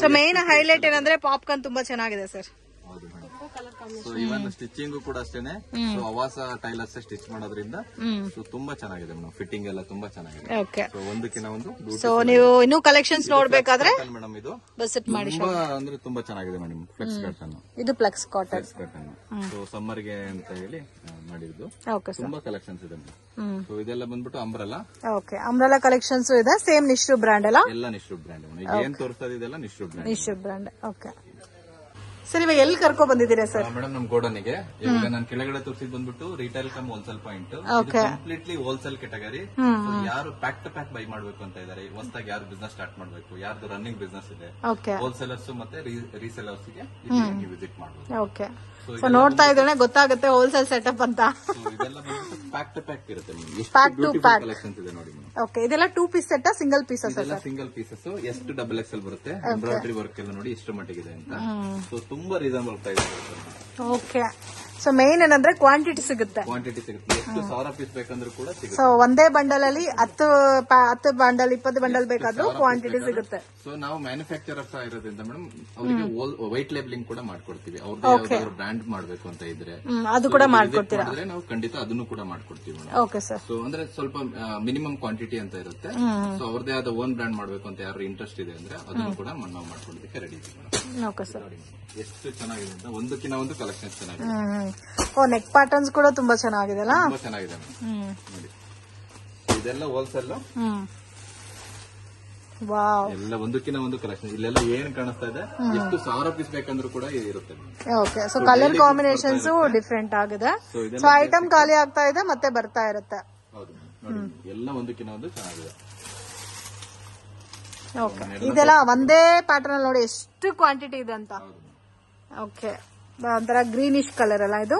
ಸೊ ಮೇನ್ ಹೈಲೈಟ್ ಏನಂದ್ರೆ ಪಾಪ್ಕಾರ್ನ್ ತುಂಬಾ ಚೆನ್ನಾಗಿದೆ ಸರ್. ಹೌದು ಮೇಡಮ್. ಸೊ ಇವನ್ ಸ್ಟಿಚಿಂಗ್ ಕೂಡ ಅಷ್ಟೇನೆ. ಸೊ ಅವಾಸ ಟೈಲರ್ಸ್ ಸ್ಟಿಚ್ ಮಾಡೋದ್ರಿಂದ ಸೊ ತುಂಬಾ ಚೆನ್ನಾಗಿದೆ ಮೇಡಮ್. ಫಿಟ್ಟಿಂಗ್ ಎಲ್ಲ ತುಂಬಾ ಚೆನ್ನಾಗಿದೆ. ಓಕೆ. ಸೊ ಒಂದಕ್ಕಿಂತ ಒಂದು. ಸೊ ನೀವು ಇನ್ನೂ ಕಲೆಕ್ಷನ್ಸ್ ನೋಡ್ಬೇಕಾದ್ರೆ ಮೇಡಮ್ ಇದು ವಿಸಿಟ್ ಮಾಡಿ. ತುಂಬಾ ಅಂದ್ರೆ ತುಂಬಾ ಚೆನ್ನಾಗಿದೆ ಮೇಡಮ್. Flex cotton. ಇದು ಫ್ಲೆಕ್ಸ್ ಕಾಟನ್. ಸೊ ಸಮ್ಮರ್ ಗೆ ಅಂತ ಹೇಳಿ ಮಾಡಿದ್ದು. Okay sir. ತುಂಬಾ ಕಲೆಕ್ಷನ್ಸ್ ಇದೆ ಮೇಡಮ್. ಸೊ ಇದೆಲ್ಲ ಬಂದ್ಬಿಟ್ಟು ಅಂಬ್ರೆಲಾ. ಓಕೆ. ಅಂಬ್ರೆಲಾ ಕಲೆಕ್ಷನ್ಸ್ ಇದೆ. ಸೇಮ್ ನಿಶ್ರು ಬ್ರ್ಯಾಂಡ್ ಅಲ್ಲ? ಎಲ್ಲ ನಿಶ್ರು ಬ್ರ್ಯಾಂಡ್. ಏನ್ ತೋರಿಸ್ತಾ ಇದೆಲ್ಲ ನಿಶ್ರು ಬ್ರ್ಯಾಂಡ್. ನಿಶ್ರು ಬ್ರ್ಯಾಂಡ್. Okay sir. ಇವಾಗ ಎಲ್ಲಿ ಕರ್ಕೊ ಬಂದಿದ್ದೀರಾ ಸರ್? ಮೇಡಮ್ ನಮ್ ಗೋಡನಿಗೆ ಈಗ ನಾನು ಕೆಳಗಡೆ ತೋರಿಸಿದ್ ಬಂದ್ಬಿಟ್ಟು retail come wholesale point. Completely wholesale category. ಯಾರು ಪ್ಯಾಕ್ ಟು ಪ್ಯಾಕ್ ಬೈ ಮಾಡ್ಬೇಕು ಅಂತ ಇದಾರೆ, ಹೊಸದಾಗಿ ಯಾರು ಬಿಸ್ನೆಸ್ ಸ್ಟಾರ್ಟ್ ಮಾಡ್ಬೇಕು, ಯಾರ್ದು ರನ್ನಿಂಗ್ ಬಿಸ್ನೆಸ್ ಇದೆ, ಹೋಲ್ಸೇಲರ್ಸ್ ಮತ್ತೆ ರೀಸೇಲರ್ಸ್ ಗೆ ನೀವು ವಿಸಿಟ್ ಮಾಡಬಹುದು. ಓಕೆ. ಸೊ ನೋಡ್ತಾ ಇದ್ರೆ ಗೊತ್ತಾಗುತ್ತೆ ಹೋಲ್ಸೇಲ್ ಸೆಟಪ್ ಅಂತ. ಇದೆಲ್ಲ ಪ್ಯಾಕ್ ಟು ಪ್ಯಾಕ್ ಇರುತ್ತೆ. ಪ್ಯಾಕ್ ಟು ಪ್ಯಾಕ್ ಕಲೆಕ್ಷನ್ಸ್ ಇದೆ ನೋಡಿ. ಓಕೆ. ಇದೆಲ್ಲ 2 piece set, single pieces? Single pieces. ಎಷ್ಟು XXL ಬರುತ್ತೆ. ಎಂಬ್ರಾಯ್ಡರಿ ವರ್ಕ್ ಎಲ್ಲ ನೋಡಿ ಎಷ್ಟು ಮಟ್ಟಿಗಿದೆ ಅಂತ. ಸೊ ತುಂಬಾ reasonable price. Okay. So main ಏನಂದ್ರೆ ಕ್ವಾಂಟಿಟಿ ಸಿಗುತ್ತೆ. ಎಷ್ಟು 1000 ಪೀಸ್ ಬೇಕಂದ್ರೂ ಕೂಡ ಸಿಗುತ್ತೆ. ಸೊ ಒಂದೇ ಬಂಡಲ್ ಅಲ್ಲಿ 10 ಬಂಡಲ್ 20 ಬಂಡಲ್ ಬೇಕಾದ್ರೂ ಕ್ವಾಂಟಿಟಿ ಸಿಗುತ್ತೆ. ಸೊ ನಾವು ಮ್ಯಾನುಫ್ಯಾಕ್ಚರರ್ಸ್ ಇರೋದ್ರಿಂದ ಮೇಡಮ್ ಅವರಿಗೆ ವೈಟ್ ಲೇಬಲಿಂಗ್ ಕೂಡ ಮಾಡ್ಕೊಡ್ತೀವಿ. ಅವ್ರದ್ದು ಬ್ರ್ಯಾಂಡ್ ಮಾಡ್ಬೇಕು ಅಂತ ಇದ್ರೆ ಅದು ಕೂಡ ಮಾಡ್ಕೊಡ್ತೀರಾ? ನಾವು ಖಂಡಿತ ಅದನ್ನು ಕೂಡ ಮಾಡ್ಕೊಡ್ತೀವಿ ಮೇಡಮ್. Okay sir. ಸೊ ಅಂದ್ರೆ ಸ್ವಲ್ಪ ಮಿನಿಮಮ್ ಕ್ವಾಂಟಿಟಿ ಅಂತ ಇರುತ್ತೆ. ಸೊ ಅವ್ರದೇ ಆದ ಓನ್ ಬ್ರ್ಯಾಂಡ್ ಮಾಡ್ಬೇಕು ಅಂತ ಯಾರು ಇಂಟ್ರೆಸ್ಟ್ ಇದೆ ಅಂದ್ರೆ ಅದನ್ನು ಕೂಡ ನಾವು ಮಾಡ್ಕೊಡೋದಕ್ಕೆ ರೆಡಿ ಇದ್ದೀವಿ ಮೇಡಮ್. Okay sir. ಎಷ್ಟು ಚೆನ್ನಾಗಿದೆ ಅಂತ. ಒಂದಕ್ಕಿಂತ ಒಂದು ಕಲೆಕ್ಷನ್ ಚೆನ್ನಾಗಿದೆ. ಓ, ನೆಕ್ ಪ್ಯಾಟರ್ನ್ಸ್ ಕೂಡ ತುಂಬಾ ಚೆನ್ನಾಗಿದೆ ಅಲ್ಲ? ತುಂಬಾ ಚೆನ್ನಾಗಿದೆ ನೋಡಿ. ಇದೆಲ್ಲ ಹೋಲ್ಸೇಲ್. ವಾವ್. ಎಲ್ಲ ಒಂದಕ್ಕಿಂತ ಒಂದು ಕಲೆಕ್ಷನ್. ಇಲ್ಲೆಲ್ಲ ಏನ್ ಕಾಣಿಸ್ತಾ ಇದೆ, ಎಷ್ಟು 1000 ಪೀಸ್ ಬೇಕಂದ್ರೂ ಕೂಡ ಇರುತ್ತೆ. Okay. So colour combinations different ಆಗಿದೆ. ಸೊ ಐಟಮ್ ಖಾಲಿ ಆಗ್ತಾ ಇದೆ ಮತ್ತೆ ಬರ್ತಾ ಇರುತ್ತೆ. ಹೌದು ನೋಡಿ, ಎಲ್ಲ ಒಂದಕ್ಕಿಂತ ಒಂದು ಚೆನ್ನಾಗಿದೆ. ಓಕೆ. ಇದೆಲ್ಲ ಒಂದೇ ಪ್ಯಾಟರ್ನ್ ಅಲ್ಲಿ ನೋಡಿ ಎಷ್ಟು ಕ್ವಾಂಟಿಟಿ ಇದೆ ಅಂತ. ಓಕೆ. ಒಂಥರ ಗ್ರೀನಿಶ್ ಕಲರ್ ಅಲ್ಲ ಇದು?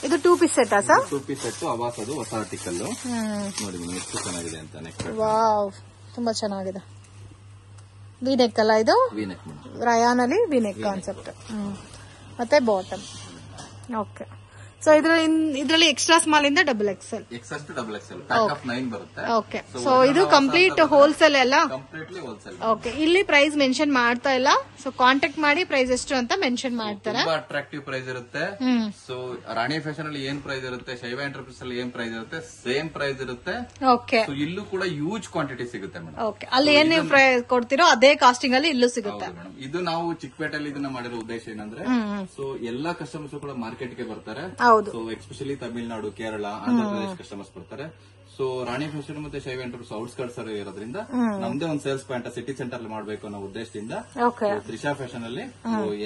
ಇದು 2 piece set sir? 2 piece set. ಅವಾಸ್ ಅದು ಹೊಸ ಆರ್ಟಿಕಲ್ ನೋಡಿ ಎಷ್ಟು ಚೆನ್ನಾಗಿದೆ ಅಂತ. ನೆಕ್ಸ್ಟ್ ವಾವ್, ತುಂಬಾ ಚೆನ್ನಾಗಿದೆ. ವಿನೆಕ್ ಅಲ್ಲ ಇದು? ವಿನೆಕ್ ರಯಾನ್ ಅಲ್ಲಿ ವಿನೆಕ್ ಕಾನ್ಸೆಪ್ಟ್. ಮತ್ತೆ ಬಾಟಮ್. ಓಕೆ. ಸೊ ಇದರಲ್ಲಿ ಎಕ್ಸ್ಟ್ರಾ ಸ್ಮಾಲ್ ಇಂದ XXL. ಪ್ಯಾಕ್ ಆಫ್ 9 ಬರುತ್ತೆ. ಓಕೆ. ಸೊ ಇದು ಕಂಪ್ಲೀಟ್ ಹೋಲ್ಸೇಲ್ ಅಲ್ಲ? Completely wholesale. ಓಕೆ. ಇಲ್ಲಿ ಪ್ರೈಸ್ ಮೆನ್ಷನ್ ಮಾಡ್ತಾ ಇಲ್ಲ. ಸೊ ಕಾಂಟ್ಯಾಕ್ಟ್ ಮಾಡಿ ಪ್ರೈಸ್ ಎಷ್ಟು ಅಂತ ಮೆನ್ಷನ್ ಮಾಡ್ತಾರೆ. ತುಂಬಾ ಅಟ್ರಾಕ್ಟಿವ್ ಪ್ರೈಸ್ ಇರುತ್ತೆ. ಸೊ ರಾಣಿ ಫ್ಯಾಷನ್ ಅಲ್ಲಿ ಏನ್ ಪ್ರೈಸ್ ಇರುತ್ತೆ, ಶೈವ ಎಂಟರ್ಪ್ರೈಸ್ ಅಲ್ಲಿ ಏನ್ ಪ್ರೈಸ್ ಇರುತ್ತೆ, ಸೇಮ್ ಪ್ರೈಸ್ ಇರುತ್ತೆ. ಓಕೆ. ಇಲ್ಲೂ ಕೂಡ ಹ್ಯೂಜ್ ಕ್ವಾಂಟಿಟಿ ಸಿಗುತ್ತೆ ಮೇಡಮ್. ಓಕೆ. ಅಲ್ಲಿ ಏನ್ ನೀವು ಪ್ರೈಸ್ ಕೊಡ್ತೀರೋ ಅದೇ ಕಾಸ್ಟಿಂಗ್ ಅಲ್ಲಿ ಇಲ್ಲೂ ಸಿಗುತ್ತೆ. ಇದು ನಾವು ಚಿಕ್ಕಪೇಟೆಯಲ್ಲಿ ಇದನ್ನ ಮಾಡಿರೋ ಉದ್ದೇಶ ಏನಂದ್ರೆ, ಸೊ ಎಲ್ಲಾ ಕಸ್ಟಮರ್ಸ್ ಕೂಡ ಮಾರ್ಕೆಟ್ ಗೆ ಬರ್ತಾರೆ. So especially Tamil Nadu, Kerala, Andhra Pradesh customers ಬರ್ತಾರೆ. ಸೊ ರಾಣಿ ಫ್ಯಾಷನ್ ಮತ್ತೆ ಶೈವ ಎಂಟರ್ಪ್ರೈಸ್ ಔಟ್ಸ್ಕರ್ಟ್ಸ್ ಇರೋದ್ರಿಂದ ನಮ್ದೇ ಒಂದು ಸೇಲ್ಸ್ ಪಾಯಿಂಟ್ ಸಿಟಿ ಸೆಂಟರ್ ಅಲ್ಲಿ ಮಾಡಬೇಕು ಅನ್ನೋ ಉದ್ದೇಶದಿಂದ ತ್ರಿಷಾ ಫ್ಯಾಷನ್ ಅಲ್ಲಿ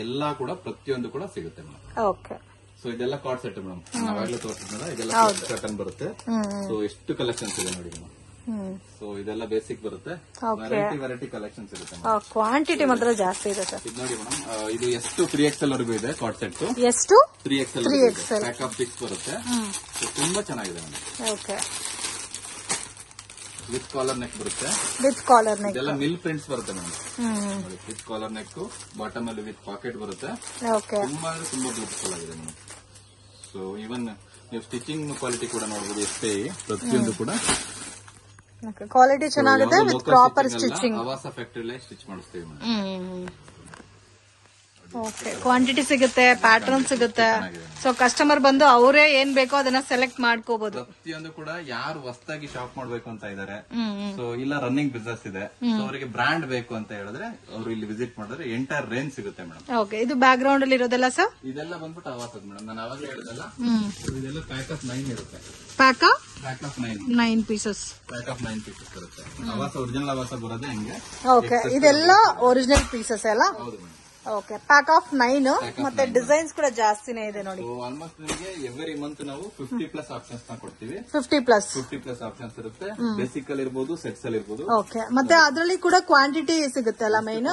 ಎಲ್ಲಾ ಕೂಡ ಪ್ರತಿಯೊಂದು ಕೂಡ ಸಿಗುತ್ತೆ ಮೇಡಮ್. ಸೊ ಇದೆಲ್ಲ ಕಾರ್ಡ್ ಸೆಟ್ ಮೇಡಮ್. ನಾವಾಗ್ಲೂ ತೋರಿಸಿದ್ನಲ್ಲ, ಇದೆಲ್ಲ ಪ್ಯಾಟರ್ನ್ ಬರುತ್ತೆ. ಸೊ ಎಷ್ಟು ಕಲೆಕ್ಷನ್ಸ್ ಇದೆ ನೋಡಿ ಮೇಡಮ್. ಸೊ ಇದೆಲ್ಲ ಬೇಸಿಕ್ ಬರುತ್ತೆ. ವೆರೈಟಿ ಕಲೆಕ್ಷನ್ಸ್ ಇರುತ್ತೆ. ಕ್ವಾಂಟಿಟಿ ಮಾತ್ರ ಜಾಸ್ತಿ ಇದೆ ಸರ್. ಇದು ನೋಡಿ ಮೇಡಮ್, ಇದು ಎಷ್ಟು 3XL ವರೆಗೂ ಇದೆ ಕಾರ್ಡ್ ಸೆಟ್. ಎಷ್ಟು? 3XL. ಪ್ಯಾಕ್ ಆಫ್ 6 ಬರುತ್ತೆ. ತುಂಬಾ ಚೆನ್ನಾಗಿದೆ madam. Okay. With collar neck ಬರುತ್ತೆ. With collar neck. ಇದೆಲ್ಲ ಮಿಲ್ ಪ್ರಿಂಟ್ಸ್ ಬರುತ್ತೆ madam. With collar neck, bottom ಅಲ್ಲಿ ವಿತ್ ಪಾಕೆಟ್ ಬರುತ್ತೆ. ತುಂಬಾ ಬ್ಯೂಟಿಫುಲ್ ಆಗಿದೆ ಮೇಡಮ್. ಸೊ ಈವನ್ ನೀವು ಸ್ಟಿಚಿಂಗ್ ಕ್ವಾಲಿಟಿ ಕೂಡ ನೋಡಬಹುದು. ಎಷ್ಟೇ ಪ್ರತಿಯೊಂದು ಕೂಡ ಕ್ವಾಲಿಟಿ ಚೆನ್ನಾಗಿದೆ. With proper stitching. ಆವಾಸ ಫ್ಯಾಕ್ಟರಿಲೇ ಸ್ಟಿಚ್ ಮಾಡಿಸ್ತೀವಿ ಮೇಡಮ್. ಓಕೆ, ಕ್ವಾಂಟಿಟಿ ಸಿಗುತ್ತೆ, ಪ್ಯಾಟರ್ನ್ ಸಿಗುತ್ತೆ. ಸೊ ಕಸ್ಟಮರ್ ಬಂದು ಅವರೇ ಏನ್ ಬೇಕೋ ಅದನ್ನ ಸೆಲೆಕ್ಟ್ ಮಾಡ್ಕೋಬಹುದು. ಪ್ರತಿಯೊಂದು ಕೂಡ ಯಾರು ಹೊಸದಾಗಿ ಶಾಪ್ ಮಾಡ್ಬೇಕು ಅಂತ ಇದಾರೆ, ಸೊ ಇಲ್ಲ ರನ್ನಿಂಗ್ ಬಿಸ್ನೆಸ್ ಇದೆ, ಸೊ ಅವರಿಗೆ ಬ್ರಾಂಡ್ ಬೇಕು ಅಂತ ಹೇಳಿದ್ರೆ ಅವರು ಇಲ್ಲಿ ವಿಸಿಟ್ ಮಾಡಿದ್ರೆ ಎಂಟೈರ್ ರೇಂಜ್ ಸಿಗುತ್ತೆ ಮೇಡಮ್. ಓಕೆ, ಇದು ಬ್ಯಾಕ್ ಗ್ರೌಂಡ್ ಅಲ್ಲಿ ಇರೋದಲ್ಲ ಸರ್? ಇದೆಲ್ಲ ಬಂದ್ಬಿಟ್ಟು ಅವಾಸದ್ ಮೇಡಮ್, ನಾನು ಅವಾಗಲೇ ಹೇಳಿದಲ್ಲ, ಇದೆಲ್ಲ ಪ್ಯಾಕ್ ಆಫ್ 9 ಇರುತ್ತೆ. Pack of 9 pieces. Pack of 9 pieces ಬರುತ್ತೆ. ಅವಾಸ ಒರಿಜಿನಲ್ ಅವಾಸ ಬರೋದೇ ಹಂಗೆ. ಓಕೆ, ಇದೆಲ್ಲ ಒರಿಜಿನಲ್ ಪೀಸಸ್ ಅಲ್ಲ? ಹೌದು ಮೇಡಮ್. ಓಕೆ, ಪ್ಯಾಕ್ ಆಫ್ 9 ಮತ್ತೆ ಡಿಸೈನ್ಸ್ ಕೂಡ ಜಾಸ್ತಿನೇ ಇದೆ ನೋಡಿ. ಆಲ್ಮೋಸ್ಟ್ ನಿಮಗೆ ಎವ್ರಿ ಮಂತ್ ನಾವು 50+ ಆಪ್ಷನ್ಸ್ ನ ಕೊಡ್ತೀವಿ. 50+ ಆಪ್ಷನ್ಸ್ ಇರುತ್ತೆ. ಬೇಸಿಕ್ ಅಲ್ಲಿ ಇರ್ಬೋದು, ಸೆಟ್ಸ್ ಅಲ್ಲಿ ಇರ್ಬೋದು. ಓಕೆ, ಮತ್ತೆ ಅದರಲ್ಲಿ ಕೂಡ ಕ್ವಾಂಟಿಟಿ ಸಿಗುತ್ತೆ ಅಲ್ಲ ಮೈನ್?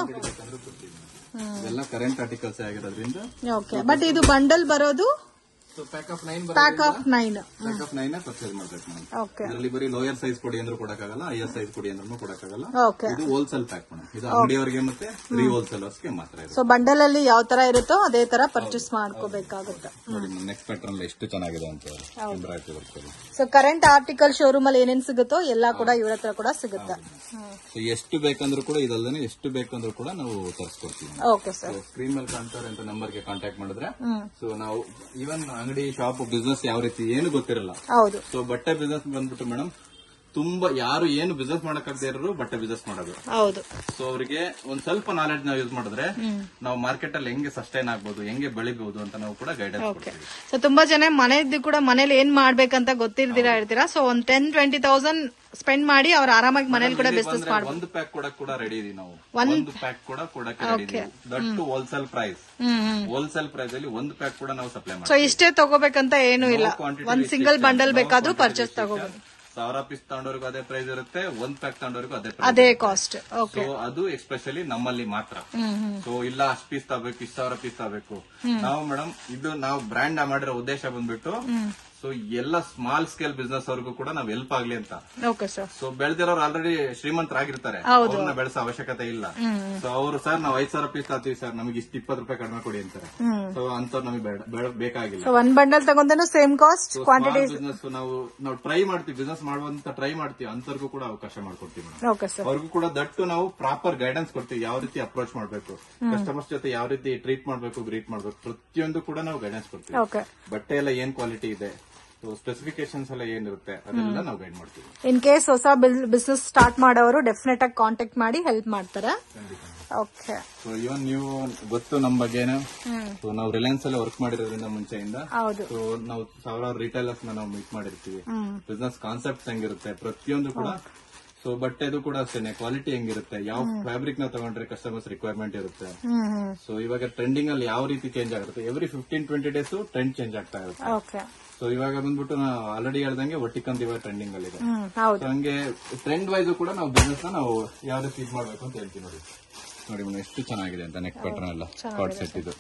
ಎಲ್ಲ ಕರೆಂಟ್ ಆರ್ಟಿಕಲ್ಸ್ ಆಗಿರೋದ್ರಿಂದ. ಓಕೆ, ಬಟ್ ಇದು ಬಂಡಲ್ ಬರೋದು ಪ್ಯಾಕ್ ಆಫ್ 9 ಪರ್ಚೇಸ್ ಮಾಡ್ಬೇಕು ಮೇಡಮ್. ಇದರಲ್ಲಿ ಬರೀ ಲೋಯರ್ ಸೈಜ್ ಕೊಡಿ ಅಂದ್ರೂ ಕೊಡಕ್ಕಾಗಲ್ಲ, ಹೈಯರ್ ಸೈಜ್ ಕೊಡಿ ಅಂದ್ರೂ ಕೊಡಕ್ಕಾಗಲ್ಲ. ಇದು ಹೋಲ್ಸೇಲ್ ಪ್ಯಾಕ್ ಮೇಡಮ್. ಇದು ಅಂಗಡಿಯವರಿಗೆ ಮತ್ತೆ ರೀಹೋಲ್ಸೇಲರ್ಸ್ಗೆ ಮಾತ್ರ ಇದೆ. ಸೊ ಬಂಡಲ್ ಅಲ್ಲಿ ಯಾವ ತರ ಇರುತ್ತೋ ಅದೇ ತರ ಪರ್ಚೇಸ್ ಮಾಡ್ಕೋಬೇಕಾಗುತ್ತೆ. ನೋಡಿ ನೆಕ್ಸ್ಟ್ ಪ್ಯಾಟರ್ನ್ ಎಷ್ಟು ಚೆನ್ನಾಗಿದೆ ಅಂತ embroidery work. So current article showroom ಅಲ್ಲಿ ಏನೇನ್ ಸಿಗುತ್ತೋ ಎಲ್ಲ ಕೂಡ ಇವ್ರ ಹತ್ರ ಕೂಡ ಸಿಗುತ್ತೆ. ಸೊ ಎಷ್ಟು ಬೇಕಂದ್ರೂ ಕೂಡ ಇದಲ್ದೇನೆ ಎಷ್ಟು ಬೇಕಂದ್ರೂ ಕೂಡ ನಾವು ತರಿಸ್ಕೊಡ್ತೀವಿ. Okay sir. ಸ್ಕ್ರೀನ್ ಮೇಲೆ ಕಾಣ್ತಾರೆ ಅಂತ ನಂಬರ್ಗೆ ಕಾಂಟ್ಯಾಕ್ಟ್ ಮಾಡಿದ್ರೆ, ಸೊ ನಾವು ಈವನ್ ಅಂಗಡಿ ಶಾಪ್ ಬಿಸ್ನೆಸ್ ಯಾವ ರೀತಿ ಏನು ಗೊತ್ತಿರಲ್ಲ. ಹೌದು. ಸೊ ಬಟ್ಟೆ ಬಿಸ್ನೆಸ್ ಬಂದ್ಬಿಟ್ಟು ಮೇಡಮ್ ತುಂಬಾ ಯಾರು ಏನು ಬಿಸ್ನೆಸ್ ಮಾಡಕ್ಕಾಗದೇ ಇರೋರು ಬಟ್ಟೆ ಬಿಸ್ನೆಸ್ ಮಾಡೋದು. ಹೌದು. ಸೊ ಅವರಿಗೆ ಒಂದ್ ಸ್ವಲ್ಪ ನಾಲೆಡ್ಜ್ ನಾವು ಯೂಸ್ ಮಾಡಿದ್ರೆ ನಾವು ಮಾರ್ಕೆಟ್ ಅಲ್ಲಿ ಹೆಂಗೆ ಸಸ್ಟೈನ್ ಆಗ್ಬೋದು, ಹೆಂಗೆ ಬೆಳಿಬಹುದು ಅಂತ ನಾವು ಕೂಡ ಗೈಡೆನ್ಸ್ ಕೊಡ್ತೀವಿ. ಸೊ ತುಂಬಾ ಜನ ಮನೆಯದ್ದು ಕೂಡ ಮನೇಲಿ ಏನ್ ಮಾಡ್ಬೇಕಂತ ಗೊತ್ತಿರ್ದಿರಾ ಇರ್ತೀರಾ. ಸೊ ಒಂದ್ 10-20,000 ಸ್ಪೆಂಡ್ ಮಾಡಿ ಅವ್ರು ಆರಾಮಾಗಿ ಮನೇಲಿ ಕೂಡ ಬಿಸ್ನೆಸ್ ಮಾಡ್ಬೋದು. ಒಂದು ಪ್ಯಾಕ್ ಕೊಡಕ್ ಕೂಡ ರೆಡಿ ಇದೀವಿ ನಾವು. ಒಂದು ಪ್ಯಾಕ್ ಕೂಡ ಕೊಡಕ್ಕೆ ರೆಡಿ ಇದೀವಿ. That wholesale price. Wholesale price ಅಲ್ಲಿ ಒಂದು ಪ್ಯಾಕ್ ಕೂಡ ನಾವು ಸಪ್ಲೈ ಮಾಡ್ತೀವಿ. ಸೊ ಇಷ್ಟೇ ತಗೋಬೇಕಂತ ಏನು ಇಲ್ಲ, ಒಂದ್ ಸಿಂಗಲ್ ಬಂಡಲ್ ಬೇಕಾದ್ರೂ ಪರ್ಚೇಸ್ ತಗೋಬಹುದು. 1000 ಪೀಸ್ ತಗೊಂಡವ್ರಿಗೂ ಅದೇ ಪ್ರೈಸ್ ಇರುತ್ತೆ, ಒಂದ್ ಪ್ಯಾಕ್ ತಗೊಂಡವ್ರಿಗೂ ಅದೇ ಕಾಸ್ಟ್. ಸೊ ಅದು ಎಸ್ಪೆಷಲಿ ನಮ್ಮಲ್ಲಿ ಮಾತ್ರ. ಸೊ ಇಲ್ಲ ಅಷ್ಟು ಪೀಸ್ ತಗೋಬೇಕು, 1000 ಪೀಸ್ ತಗೋಬೇಕು. ನಾವು ಮೇಡಮ್ ಇದು ನಾವು ಬ್ರ್ಯಾಂಡ್ ಮಾಡಿರೋ ಉದ್ದೇಶ ಬಂದ್ಬಿಟ್ಟು ಸೊ ಎಲ್ಲ ಸ್ಮಾಲ್ ಸ್ಕೇಲ್ ಬಿಸ್ನೆಸ್ ಅವ್ರಿಗೂ ಕೂಡ ನಾವು ಹೆಲ್ಪ್ ಆಗ್ಲಿ ಅಂತ. Okay sir. ಸೊ ಬೆಳೆದಿರೋರು ಆಲ್ರೆಡಿ ಶ್ರೀಮಂತರಾಗಿರ್ತಾರೆ, ಅವ್ರನ್ನ ಬೆಳೆಸೋ ಅವಶ್ಯಕತೆ ಇಲ್ಲ. ಸೊ ಅವರು ಸರ್ ನಾವು 5,000 ಪೀಸ್ ತರ್ತೀವಿ ಸರ್, ನಮಗೆ ಇಷ್ಟು 20 ರೂಪಾಯಿ ಕಡಿಮೆ ಕೊಡಿ ಅಂತಾರೆ. ಸೊ ಅಂತವ್ರು ನಮಗೆ ಬೇಕಾಗಿಲ್ಲ. ಒಂದ್ ಬಂಡಲ್ ತಗೊಂಡ್ರು ಸೇಮ್ ಕಾಸ್ಟ್. ಕ್ವಾಂಟಿಟಿ ಬಿಸ್ನೆಸ್ ನಾವು ಟ್ರೈ ಮಾಡ್ತೀವಿ, ಬಿಸ್ನೆಸ್ ಮಾಡುವಂತ ಟ್ರೈ ಮಾಡ್ತೀವಿ, ಅಂತವ್ರಿಗೂ ಕೂಡ ಅವಕಾಶ ಮಾಡ್ಕೊಡ್ತೀವಿ ಮೇಡಮ್. Okay sir. ಅವ್ರಿಗೂ ಕೂಡ ದಟ್ಟು ನಾವು ಪ್ರಾಪರ್ ಗೈಡೆನ್ಸ್ ಕೊಡ್ತೀವಿ, ಯಾವ ರೀತಿ ಅಪ್ರೋಚ್ ಮಾಡ್ಬೇಕು, ಕಸ್ಟಮರ್ಸ್ ಜೊತೆ ಯಾವ ರೀತಿ ಟ್ರೀಟ್ ಮಾಡ್ಬೇಕು, ಗ್ರೀಟ್ ಮಾಡ್ಬೇಕು, ಪ್ರತಿಯೊಂದು ಕೂಡ ನಾವು ಗೈಡೆನ್ಸ್ ಕೊಡ್ತೀವಿ. ಓಕೆ. ಬಟ್ಟೆ ಎಲ್ಲ ಏನ್ ಕ್ವಾಲಿಟಿ ಇದೆ, ಸ್ಪೆಸಿಫಿಕೇಶನ್ಸ್ ಎಲ್ಲ ಏನಿರುತ್ತೆ ಅದೆಲ್ಲ ನಾವು ಗೈಡ್ ಮಾಡ್ತೀವಿ. ಇನ್ ಕೇಸ್ ಹೊಸ ಬಿಸ್ನೆಸ್ ಸ್ಟಾರ್ಟ್ ಮಾಡೋರು ಡೆಫಿನೆಟ್ ಆಗಿ ಕಾಂಟ್ಯಾಕ್ಟ್ ಮಾಡಿ ಹೆಲ್ಪ್ ಮಾಡ್ತಾರೆ. ಓಕೆ. ಸೊ ಇವನ್ ನೀವು ಗೊತ್ತು ನಮ್ ಬಗ್ಗೆನು. ಸೊ ನಾವು ರಿಲಯನ್ಸ್ ಅಲ್ಲಿ ವರ್ಕ್ ಮಾಡಿರೋದ್ರಿಂದ ಮುಂಚೆಯಿಂದ. ಸೊ ನಾವು ಸಾವಿರಾರು ರಿಟೈಲರ್ಸ್ ನಾವು ಮೀಟ್ ಮಾಡಿರ್ತೀವಿ. ಬಿಸ್ನೆಸ್ ಕಾನ್ಸೆಪ್ಟ್ಸ್ ಹೆಂಗಿರುತ್ತೆ ಪ್ರತಿಯೊಂದು ಕೂಡ. ಸೊ ಬಟ್ಟೆದು ಕೂಡ ಅಷ್ಟೇನೆ, ಕ್ವಾಲಿಟಿ ಹೆಂಗಿರುತ್ತೆ, ಯಾವ ಫ್ಯಾಬ್ರಿಕ್ ನ ತಗೊಂಡ್ರೆ ಕಸ್ಟಮರ್ಸ್ ರಿಕ್ವೈರ್ಮೆಂಟ್ ಇರುತ್ತೆ. ಸೊ ಇವಾಗ ಟ್ರೆಂಡಿಂಗ್ ಅಲ್ಲಿ ಯಾವ ರೀತಿ ಚೇಂಜ್ ಆಗುತ್ತೆ, ಎವ್ರಿ 15-20 ಡೇಸ್ ಟ್ರೆಂಡ್ ಚೇಂಜ್ ಆಗ್ತಾ ಇರುತ್ತೆ. ಸೊ ಇವಾಗ ಬಂದ್ಬಿಟ್ಟು ನಾವು ಆಲ್ರೆಡಿ ಹೇಳ್ದಂಗೆ ಒಟ್ಟಿಕಂತ ಇವಾಗ ಟ್ರೆಂಡಿಂಗ್ ಅಲ್ಲಿ ಇದೆ. ಹಂಗೆ ಟ್ರೆಂಡ್ ವೈಸ್ ಕೂಡ ನಾವು ಬಿಸ್ನೆಸ್ ನಾವು ಯಾವ ರೀತಿ ಇದು ಮಾಡ್ಬೇಕು ಅಂತ ಹೇಳ್ತೀವಿ. ನೋಡಿ ಎಷ್ಟು ಚೆನ್ನಾಗಿದೆ ಅಂತ ನೆಕ್ ಪ್ಯಾಟರ್ನ್ ಎಲ್ಲ ಕಾರ್ಡ್ ಸೆಟ್ ಇದು.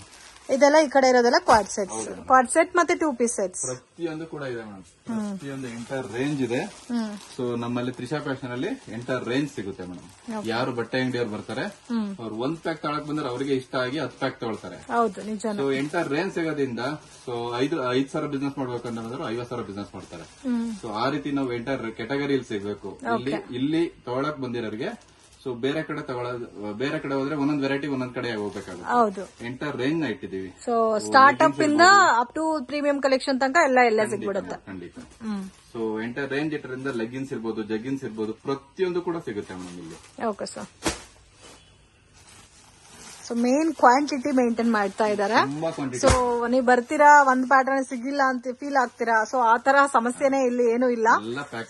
ಇದೆಲ್ಲ ಈ ಕಡೆ ಇರೋದೆಲ್ಲ ಕ್ವಾಡ್ ಸೆಟ್ ಮತ್ತೆ 2 ಪೀಸ್ ಸೆಟ್ಸ್ ಪ್ರತಿಯೊಂದು ಕೂಡ ಇದೆ ಮೇಡಮ್. ಪ್ರತಿಯೊಂದು ಎಂಟರ್ ರೇಂಜ್ ಇದೆ. ಸೊ ನಮ್ಮಲ್ಲಿ ತ್ರಿಷಾ ಫ್ಯಾಷನ್ ಅಲ್ಲಿ ಎಂಟರ್ ರೇಂಜ್ ಸಿಗುತ್ತೆ ಮೇಡಮ್. ಯಾರು ಬಟ್ಟೆ ಅಂಗಡಿಯವ್ರು ಬರ್ತಾರೆ, ಅವ್ರು 1 ಪ್ಯಾಕ್ ತಗೊಳಕ್ ಬಂದ್ರೆ ಅವರಿಗೆ ಇಷ್ಟ ಆಗಿ 10 ಪ್ಯಾಕ್ ತಗೊಳ್ತಾರೆ. ಸೊ ಎಂಟರ್ ರೇಂಜ್ ಸಿಗೋದ್ರಿಂದ ಸೊ 5,000 ಬಿಸ್ನೆಸ್ ಮಾಡ್ಬೇಕಂದ್ರೆ 50,000 ಬಿಸ್ನೆಸ್ ಮಾಡ್ತಾರೆ. ಸೊ ಆ ರೀತಿ ನಾವು ಎಂಟರ್ ಕ್ಯಾಟಗರಿಯಲ್ಲಿ ಸಿಗ್ಬೇಕು. ಇಲ್ಲಿ ತಗೊಳಕ್ ಬಂದಿರೋರಿಗೆ. ಸೊ ಬೇರೆ ಕಡೆ ಹೋದ್ರೆ ಒಂದೊಂದು ವೆರೈಟಿ ಒಂದೊಂದ್ ಕಡೆ ಹೋಗ್ಬೇಕಾಗುತ್ತೆ. ಎಂಟರ್ ರೇಂಜ್ ನ ಇಟ್ಟಿದೀವಿ. ಸೊ ಸ್ಟಾರ್ಟ್ಅಪ್ ಇಂದ ಅಪ್ ಟು ಪ್ರೀಮಿಯಂ ಕಲೆಕ್ಷನ್ ತನಕ ಎಲ್ಲ ಸಿಗ್ಬಿಡುತ್ತೆ. ಖಂಡಿತ. ಸೊ ಎಂಟರ್ ರೇಂಜ್ ಇಟ್ಟರಿಂದ ಲೆಗ್ಗಿನ್ಸ್ ಇರ್ಬೋದು, ಜಗ್ಗಿನ್ಸ್ ಇರ್ಬೋದು, ಪ್ರತಿಯೊಂದು ಕೂಡ ಸಿಗುತ್ತೆ ಮೇಡಮ್ ಇಲ್ಲಿ. Okay sir. So main quantity maintain ಮಾಡ್ತಾ ಇದಾರೆ. ಸೊ ನೀವು ಬರ್ತೀರಾ, ಒಂದ್ ಪ್ಯಾಟರ್ನ್ ಸಿಗಿಲ್ಲ ಅಂತ ಫೀಲ್ ಆಗ್ತೀರಾ. ಸೊ ಆ ತರ ಸಮಸ್ಯೆನೇ ಇಲ್ಲಿ ಏನು ಇಲ್ಲ.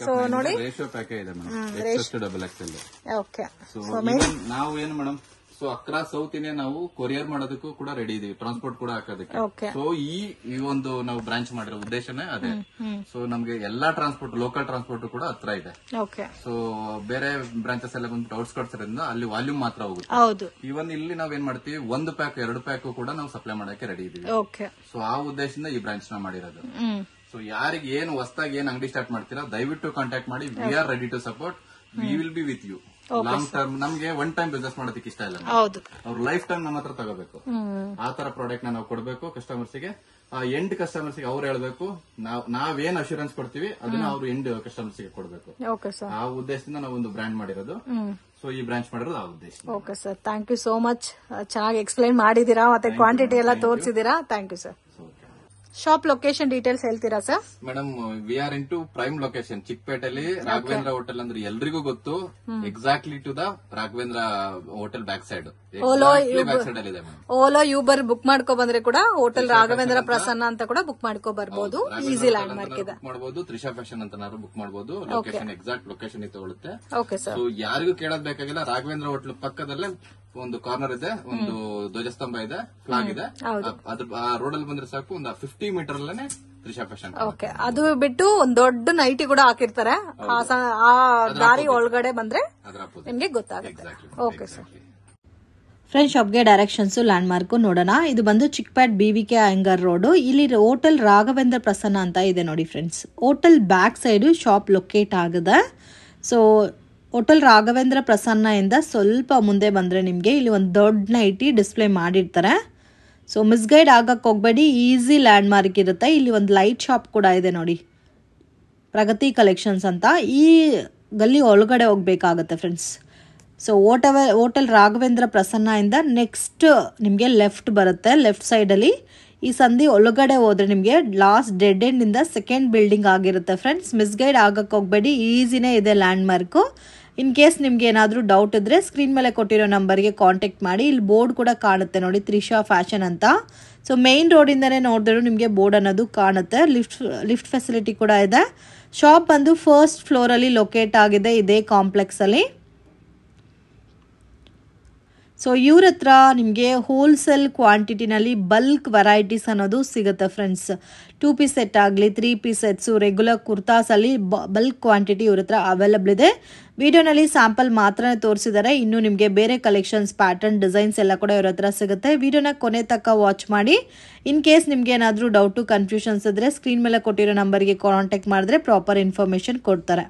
ಸೊ ನೋಡಿ ರೇಷಿಯೋ ಪ್ಯಾಕೇ ಇದೆ madam, double XL. Okay. So ನಾವು ಏನು madam, so across south India ನಾವು ಕೊರಿಯರ್ ಮಾಡೋದಕ್ಕೂ ಕೂಡ ರೆಡಿ ಇದೀವಿ, ಟ್ರಾನ್ಸ್ಪೋರ್ಟ್ ಕೂಡ ಹಾಕೋದಕ್ಕೆ. ಸೊ ಈ ಒಂದು ನಾವು ಬ್ರಾಂಚ್ ಮಾಡಿರೋ ಉದ್ದೇಶನೇ ಅದೇ. ಸೊ ನಮ್ಗೆ ಎಲ್ಲಾ ಟ್ರಾನ್ಸ್ಪೋರ್ಟ್, ಲೋಕಲ್ ಟ್ರಾನ್ಸ್ಪೋರ್ಟ್ ಕೂಡ ಹತ್ರ ಇದೆ. ಸೊ ಬೇರೆ ಬ್ರಾಂಚಸ್ ಎಲ್ಲ ಬಂದ್ಬಿಟ್ಟು ಔಟ್ಸ್ಕರ್ಟ್ಸ್ ಇರೋದ್ರಿಂದ ಅಲ್ಲಿ ವಾಲ್ಯೂಮ್ ಮಾತ್ರ ಹೋಗುತ್ತೆ. ಇವನ್ ಇಲ್ಲಿ ನಾವ್ ಏನ್ ಮಾಡ್ತೀವಿ, 1 ಪ್ಯಾಕ್ 2 ಪ್ಯಾಕ್ ಕೂಡ ನಾವು ಸಪ್ಲೈ ಮಾಡಕ್ಕೆ ರೆಡಿ ಇದೀವಿ. ಸೊ ಆ ಉದ್ದೇಶದಿಂದ ಈ ಬ್ರಾಂಚ್ ನ ಮಾಡಿರೋದು. ಸೊ ಯಾರಿಗೆ ಏನು ಹೊಸದಾಗಿ ಏನ್ ಅಂಗಡಿ ಸ್ಟಾರ್ಟ್ ಮಾಡ್ತೀರಾ, ದಯವಿಟ್ಟು ಕಾಂಟ್ಯಾಕ್ಟ್ ಮಾಡಿ. We are ready to support. We will be with you. Long term ನಮ್ಗೆ 1 ಟೈಮ್ ಬಿಸ್ನೆಸ್ ಮಾಡೋದಕ್ಕೆ ಇಷ್ಟ ಇಲ್ಲ. ಅವ್ರ ಲೈಫ್ ಟೈಮ್ ನಮ್ಮ ಹತ್ರ ತಗೋಬೇಕು. ಆ ತರ ಪ್ರಾಡಕ್ಟ್ ನಾವು ಕೊಡಬೇಕು ಕಸ್ಟಮರ್ಸ್ ಗೆ. ಎಂಡ್ ಕಸ್ಟಮರ್ಸ್ ಗೆ ಅವ್ರು ಹೇಳ್ಬೇಕು, ನಾವೇನ್ ಅಶ್ಯೂರೆನ್ಸ್ ಕೊಡ್ತೀವಿ ಅದನ್ನ ಅವ್ರು ಎಂಡ್ ಕಸ್ಟಮರ್ಸ್ ಗೆ ಕೊಡ್ಬೇಕು. ಆ ಉದ್ದೇಶದಿಂದ ನಾವು ಒಂದು ಬ್ರ್ಯಾಂಡ್ ಮಾಡಿರೋದು. ಸೊ ಈ ಬ್ರಾಂಚ್ ಮಾಡಿರೋದು ಆ ಉದ್ದೇಶ. Okay sir, thank you so much. ಚೆನ್ನಾಗಿ ಎಕ್ಸ್ಪ್ಲೈನ್ ಮಾಡಿದೀರಾ, ಮತ್ತೆ ಕ್ವಾಂಟಿಟಿ ಎಲ್ಲ ತೋರಿಸಿದೀರಾ. Thank you sir. Shop location details ಹೇಳ್ತೀರಾ sir? Madam, we are in to prime location ಚಿಕ್ಕಪೇಟೆಲಿ ರಾಘವೇಂದ್ರ ಹೋಟೆಲ್ ಅಂದ್ರೆ ಎಲ್ರಿಗೂ ಗೊತ್ತು. Exactly to the Raghavendra hotel back side. Ola Uber book ಮಾಡ್ಕೊ ಬಂದ್ರೆ ಕೂಡ ಹೋಟೆಲ್ ರಾಘವೇಂದ್ರ ಪ್ರಸನ್ನ ಅಂತ ಕೂಡ ಬುಕ್ ಮಾಡ್ಕೊ ಬರ್ಬೋದು. ಈಸಿ ಲ್ಯಾಂಡ್ ಮಾರ್ಕ್ ಇದೆ. ಮಾಡಬಹುದು. ತ್ರಿಷಾ ಫ್ಯಾಷನ್ ಅಂತ ಬುಕ್ ಮಾಡಬಹುದು. ಲೊಕೇಶನ್ ಎಕ್ಸಾಕ್ಟ್ ಲೊಕೇಶನ್ ತಗೊಳುತ್ತೆ. Okay sir. ಯಾರಿಗೂ ಕೇಳೋದ್ ಬೇಕಾಗಿಲ್ಲ. ರಾಘವೇಂದ್ರ ಹೋಟೆಲ್ ಪಕ್ಕದಲ್ಲೇ ಒಂದು ಕಾರ್ನರ್ ಇದೆ, ಒಂದು ಧ್ವಜಸ್ತಂಭ ಇದೆ, ಫ್ಲಾಗ್ ಇದೆ. ಅದ್ರ ರೋಡ್ ಅಲ್ಲಿ ಬಂದ್ರೆ ಸಾಕು, ಒಂದು 50 ಮೀಟರ್ ಅಲ್ಲೇ ತ್ರಿಷಾ ಫ್ಯಾಷನ್. ಓಕೆ, ಅದು ಬಿಟ್ಟು ಒಂದ್ ದೊಡ್ಡ ನೈಟಿ ಕೂಡ ಹಾಕಿರ್ತಾರೆ. ಆ ದಾರಿ ಒಳಗಡೆ ಬಂದ್ರೆ ನಿಮ್ಗೆ ಗೊತ್ತಾಗುತ್ತೆ. Okay sir. ಫ್ರೆಂಡ್ಸ್, ಶಾಪ್ಗೆ ಡೈರೆಕ್ಷನ್ಸ್ ಲ್ಯಾಂಡ್ ಮಾರ್ಕ್ ನೋಡೋಣ. ಇದು ಬಂದು ಚಿಕ್ಕಪೇಟ್ BVK ಅಯ್ಯಂಗಾರ್ ರೋಡ್. ಇಲ್ಲಿ ಹೋಟೆಲ್ ರಾಘವೇಂದ್ರ ಪ್ರಸನ್ನ ಅಂತ ಇದೆ ನೋಡಿ friends. Hotel back side shop locate ಆಗಿದೆ. ಸೊ ಹೋಟೆಲ್ ರಾಘವೇಂದ್ರ ಪ್ರಸನ್ನ ಇಂದ ಸ್ವಲ್ಪ ಮುಂದೆ ಬಂದರೆ ನಿಮಗೆ ಇಲ್ಲಿ ಒಂದು ದೊಡ್ಡ ನೈಟಿ ಡಿಸ್ಪ್ಲೇ ಮಾಡಿರ್ತಾರೆ. ಸೊ ಮಿಸ್ಗೈಡ್ ಆಗಕ್ಕೆ ಹೋಗಬೇಡಿ, ಈಸಿ ಲ್ಯಾಂಡ್ ಮಾರ್ಕ್ ಇರುತ್ತೆ. ಇಲ್ಲಿ ಒಂದು ಲೈಟ್ ಶಾಪ್ ಕೂಡ ಇದೆ ನೋಡಿ, ಪ್ರಗತಿ ಕಲೆಕ್ಷನ್ಸ್ ಅಂತ. ಈ ಗಲ್ಲಿ ಒಳಗಡೆ ಹೋಗಬೇಕಾಗತ್ತೆ friends. So hotel Raghavendra Prasanna ಇಂದ ನೆಕ್ಸ್ಟ್ ನಿಮಗೆ ಲೆಫ್ಟ್ ಬರುತ್ತೆ. ಲೆಫ್ಟ್ ಸೈಡಲ್ಲಿ ಈ ಸಂಧಿ ಒಳಗಡೆ ಹೋದ್ರೆ ನಿಮಗೆ ಲಾಸ್ಟ್ ಡೆಡ್ ಎಂಡ್ ಇಂದ ಸೆಕೆಂಡ್ ಬಿಲ್ಡಿಂಗ್ ಆಗಿರುತ್ತೆ ಫ್ರೆಂಡ್ಸ್. ಮಿಸ್ಗೈಡ್ ಆಗಕ್ಕೆ ಹೋಗಬೇಡಿ, ಈಸಿನೇ ಇದೆ ಲ್ಯಾಂಡ್ ಮಾರ್ಕು. ಇನ್ ಕೇಸ್ ನಿಮ್ಗೆ ಏನಾದರೂ ಡೌಟ್ ಇದ್ರೆ ಸ್ಕ್ರೀನ್ ಮೇಲೆ ಕೊಟ್ಟಿರೋ ನಂಬರ್ಗೆ ಕಾಂಟ್ಯಾಕ್ಟ್ ಮಾಡಿ. ಇಲ್ಲಿ ಬೋರ್ಡ್ ಕೂಡ ಕಾಣುತ್ತೆ ನೋಡಿ, ತ್ರಿಷಾ ಫ್ಯಾಷನ್ ಅಂತ. ಸೊ ಮೇನ್ ರೋಡಿಂದನೇ ನೋಡಿದ್ರು ನಿಮಗೆ ಬೋರ್ಡ್ ಅನ್ನೋದು ಕಾಣುತ್ತೆ. ಲಿಫ್ಟ್ ಫೆಸಿಲಿಟಿ ಕೂಡ ಇದೆ. ಶಾಪ್ ಬಂದು ಫಸ್ಟ್ ಫ್ಲೋರಲ್ಲಿ ಲೊಕೇಟ್ ಆಗಿದೆ ಇದೇ ಕಾಂಪ್ಲೆಕ್ಸಲ್ಲಿ. ಸೊ ಇವ್ರ ಹತ್ರ ನಿಮಗೆ ಹೋಲ್ಸೇಲ್ ಕ್ವಾಂಟಿಟಿನಲ್ಲಿ ಬಲ್ಕ್ ವೆರೈಟೀಸ್ ಅನ್ನೋದು ಸಿಗುತ್ತೆ ಫ್ರೆಂಡ್ಸ್. 2 ಪೀಸ್ ಸೆಟ್ ಆಗಲಿ, 3 ಪೀಸ್ ಸೆಟ್ಸು, ರೆಗ್ಯುಲರ್ ಕುರ್ತಾಸಲ್ಲಿ ಬಲ್ಕ್ ಕ್ವಾಂಟಿಟಿ ಇವ್ರ ಹತ್ರ ಅವೈಲಬಲ್ ಇದೆ. ವಿಡಿಯೋನಲ್ಲಿ ಸ್ಯಾಂಪಲ್ ಮಾತ್ರ ತೋರಿಸಿದ್ದಾರೆ. ಇನ್ನು ನಿಮಗೆ ಬೇರೆ ಕಲೆಕ್ಷನ್ಸ್, ಪ್ಯಾಟರ್ನ್, ಡಿಸೈನ್ಸ್ ಎಲ್ಲ ಕೂಡ ಇವ್ರ ಹತ್ರ ಸಿಗುತ್ತೆ. ವಿಡಿಯೋನ ಕೊನೆ ತನಕ ವಾಚ್ ಮಾಡಿ. ಇನ್ ಕೇಸ್ ನಿಮ್ಗೆ ಏನಾದರೂ ಡೌಟು, ಕನ್ಫ್ಯೂಷನ್ಸ್ ಇದ್ರೆ ಸ್ಕ್ರೀನ್ ಮೇಲೆ ಕೊಟ್ಟಿರೋ ನಂಬರ್ಗೆ ಕಾಂಟ್ಯಾಕ್ಟ್ ಮಾಡಿದ್ರೆ ಪ್ರಾಪರ್ ಇನ್ಫಾರ್ಮೇಶನ್ ಕೊಡ್ತಾರೆ.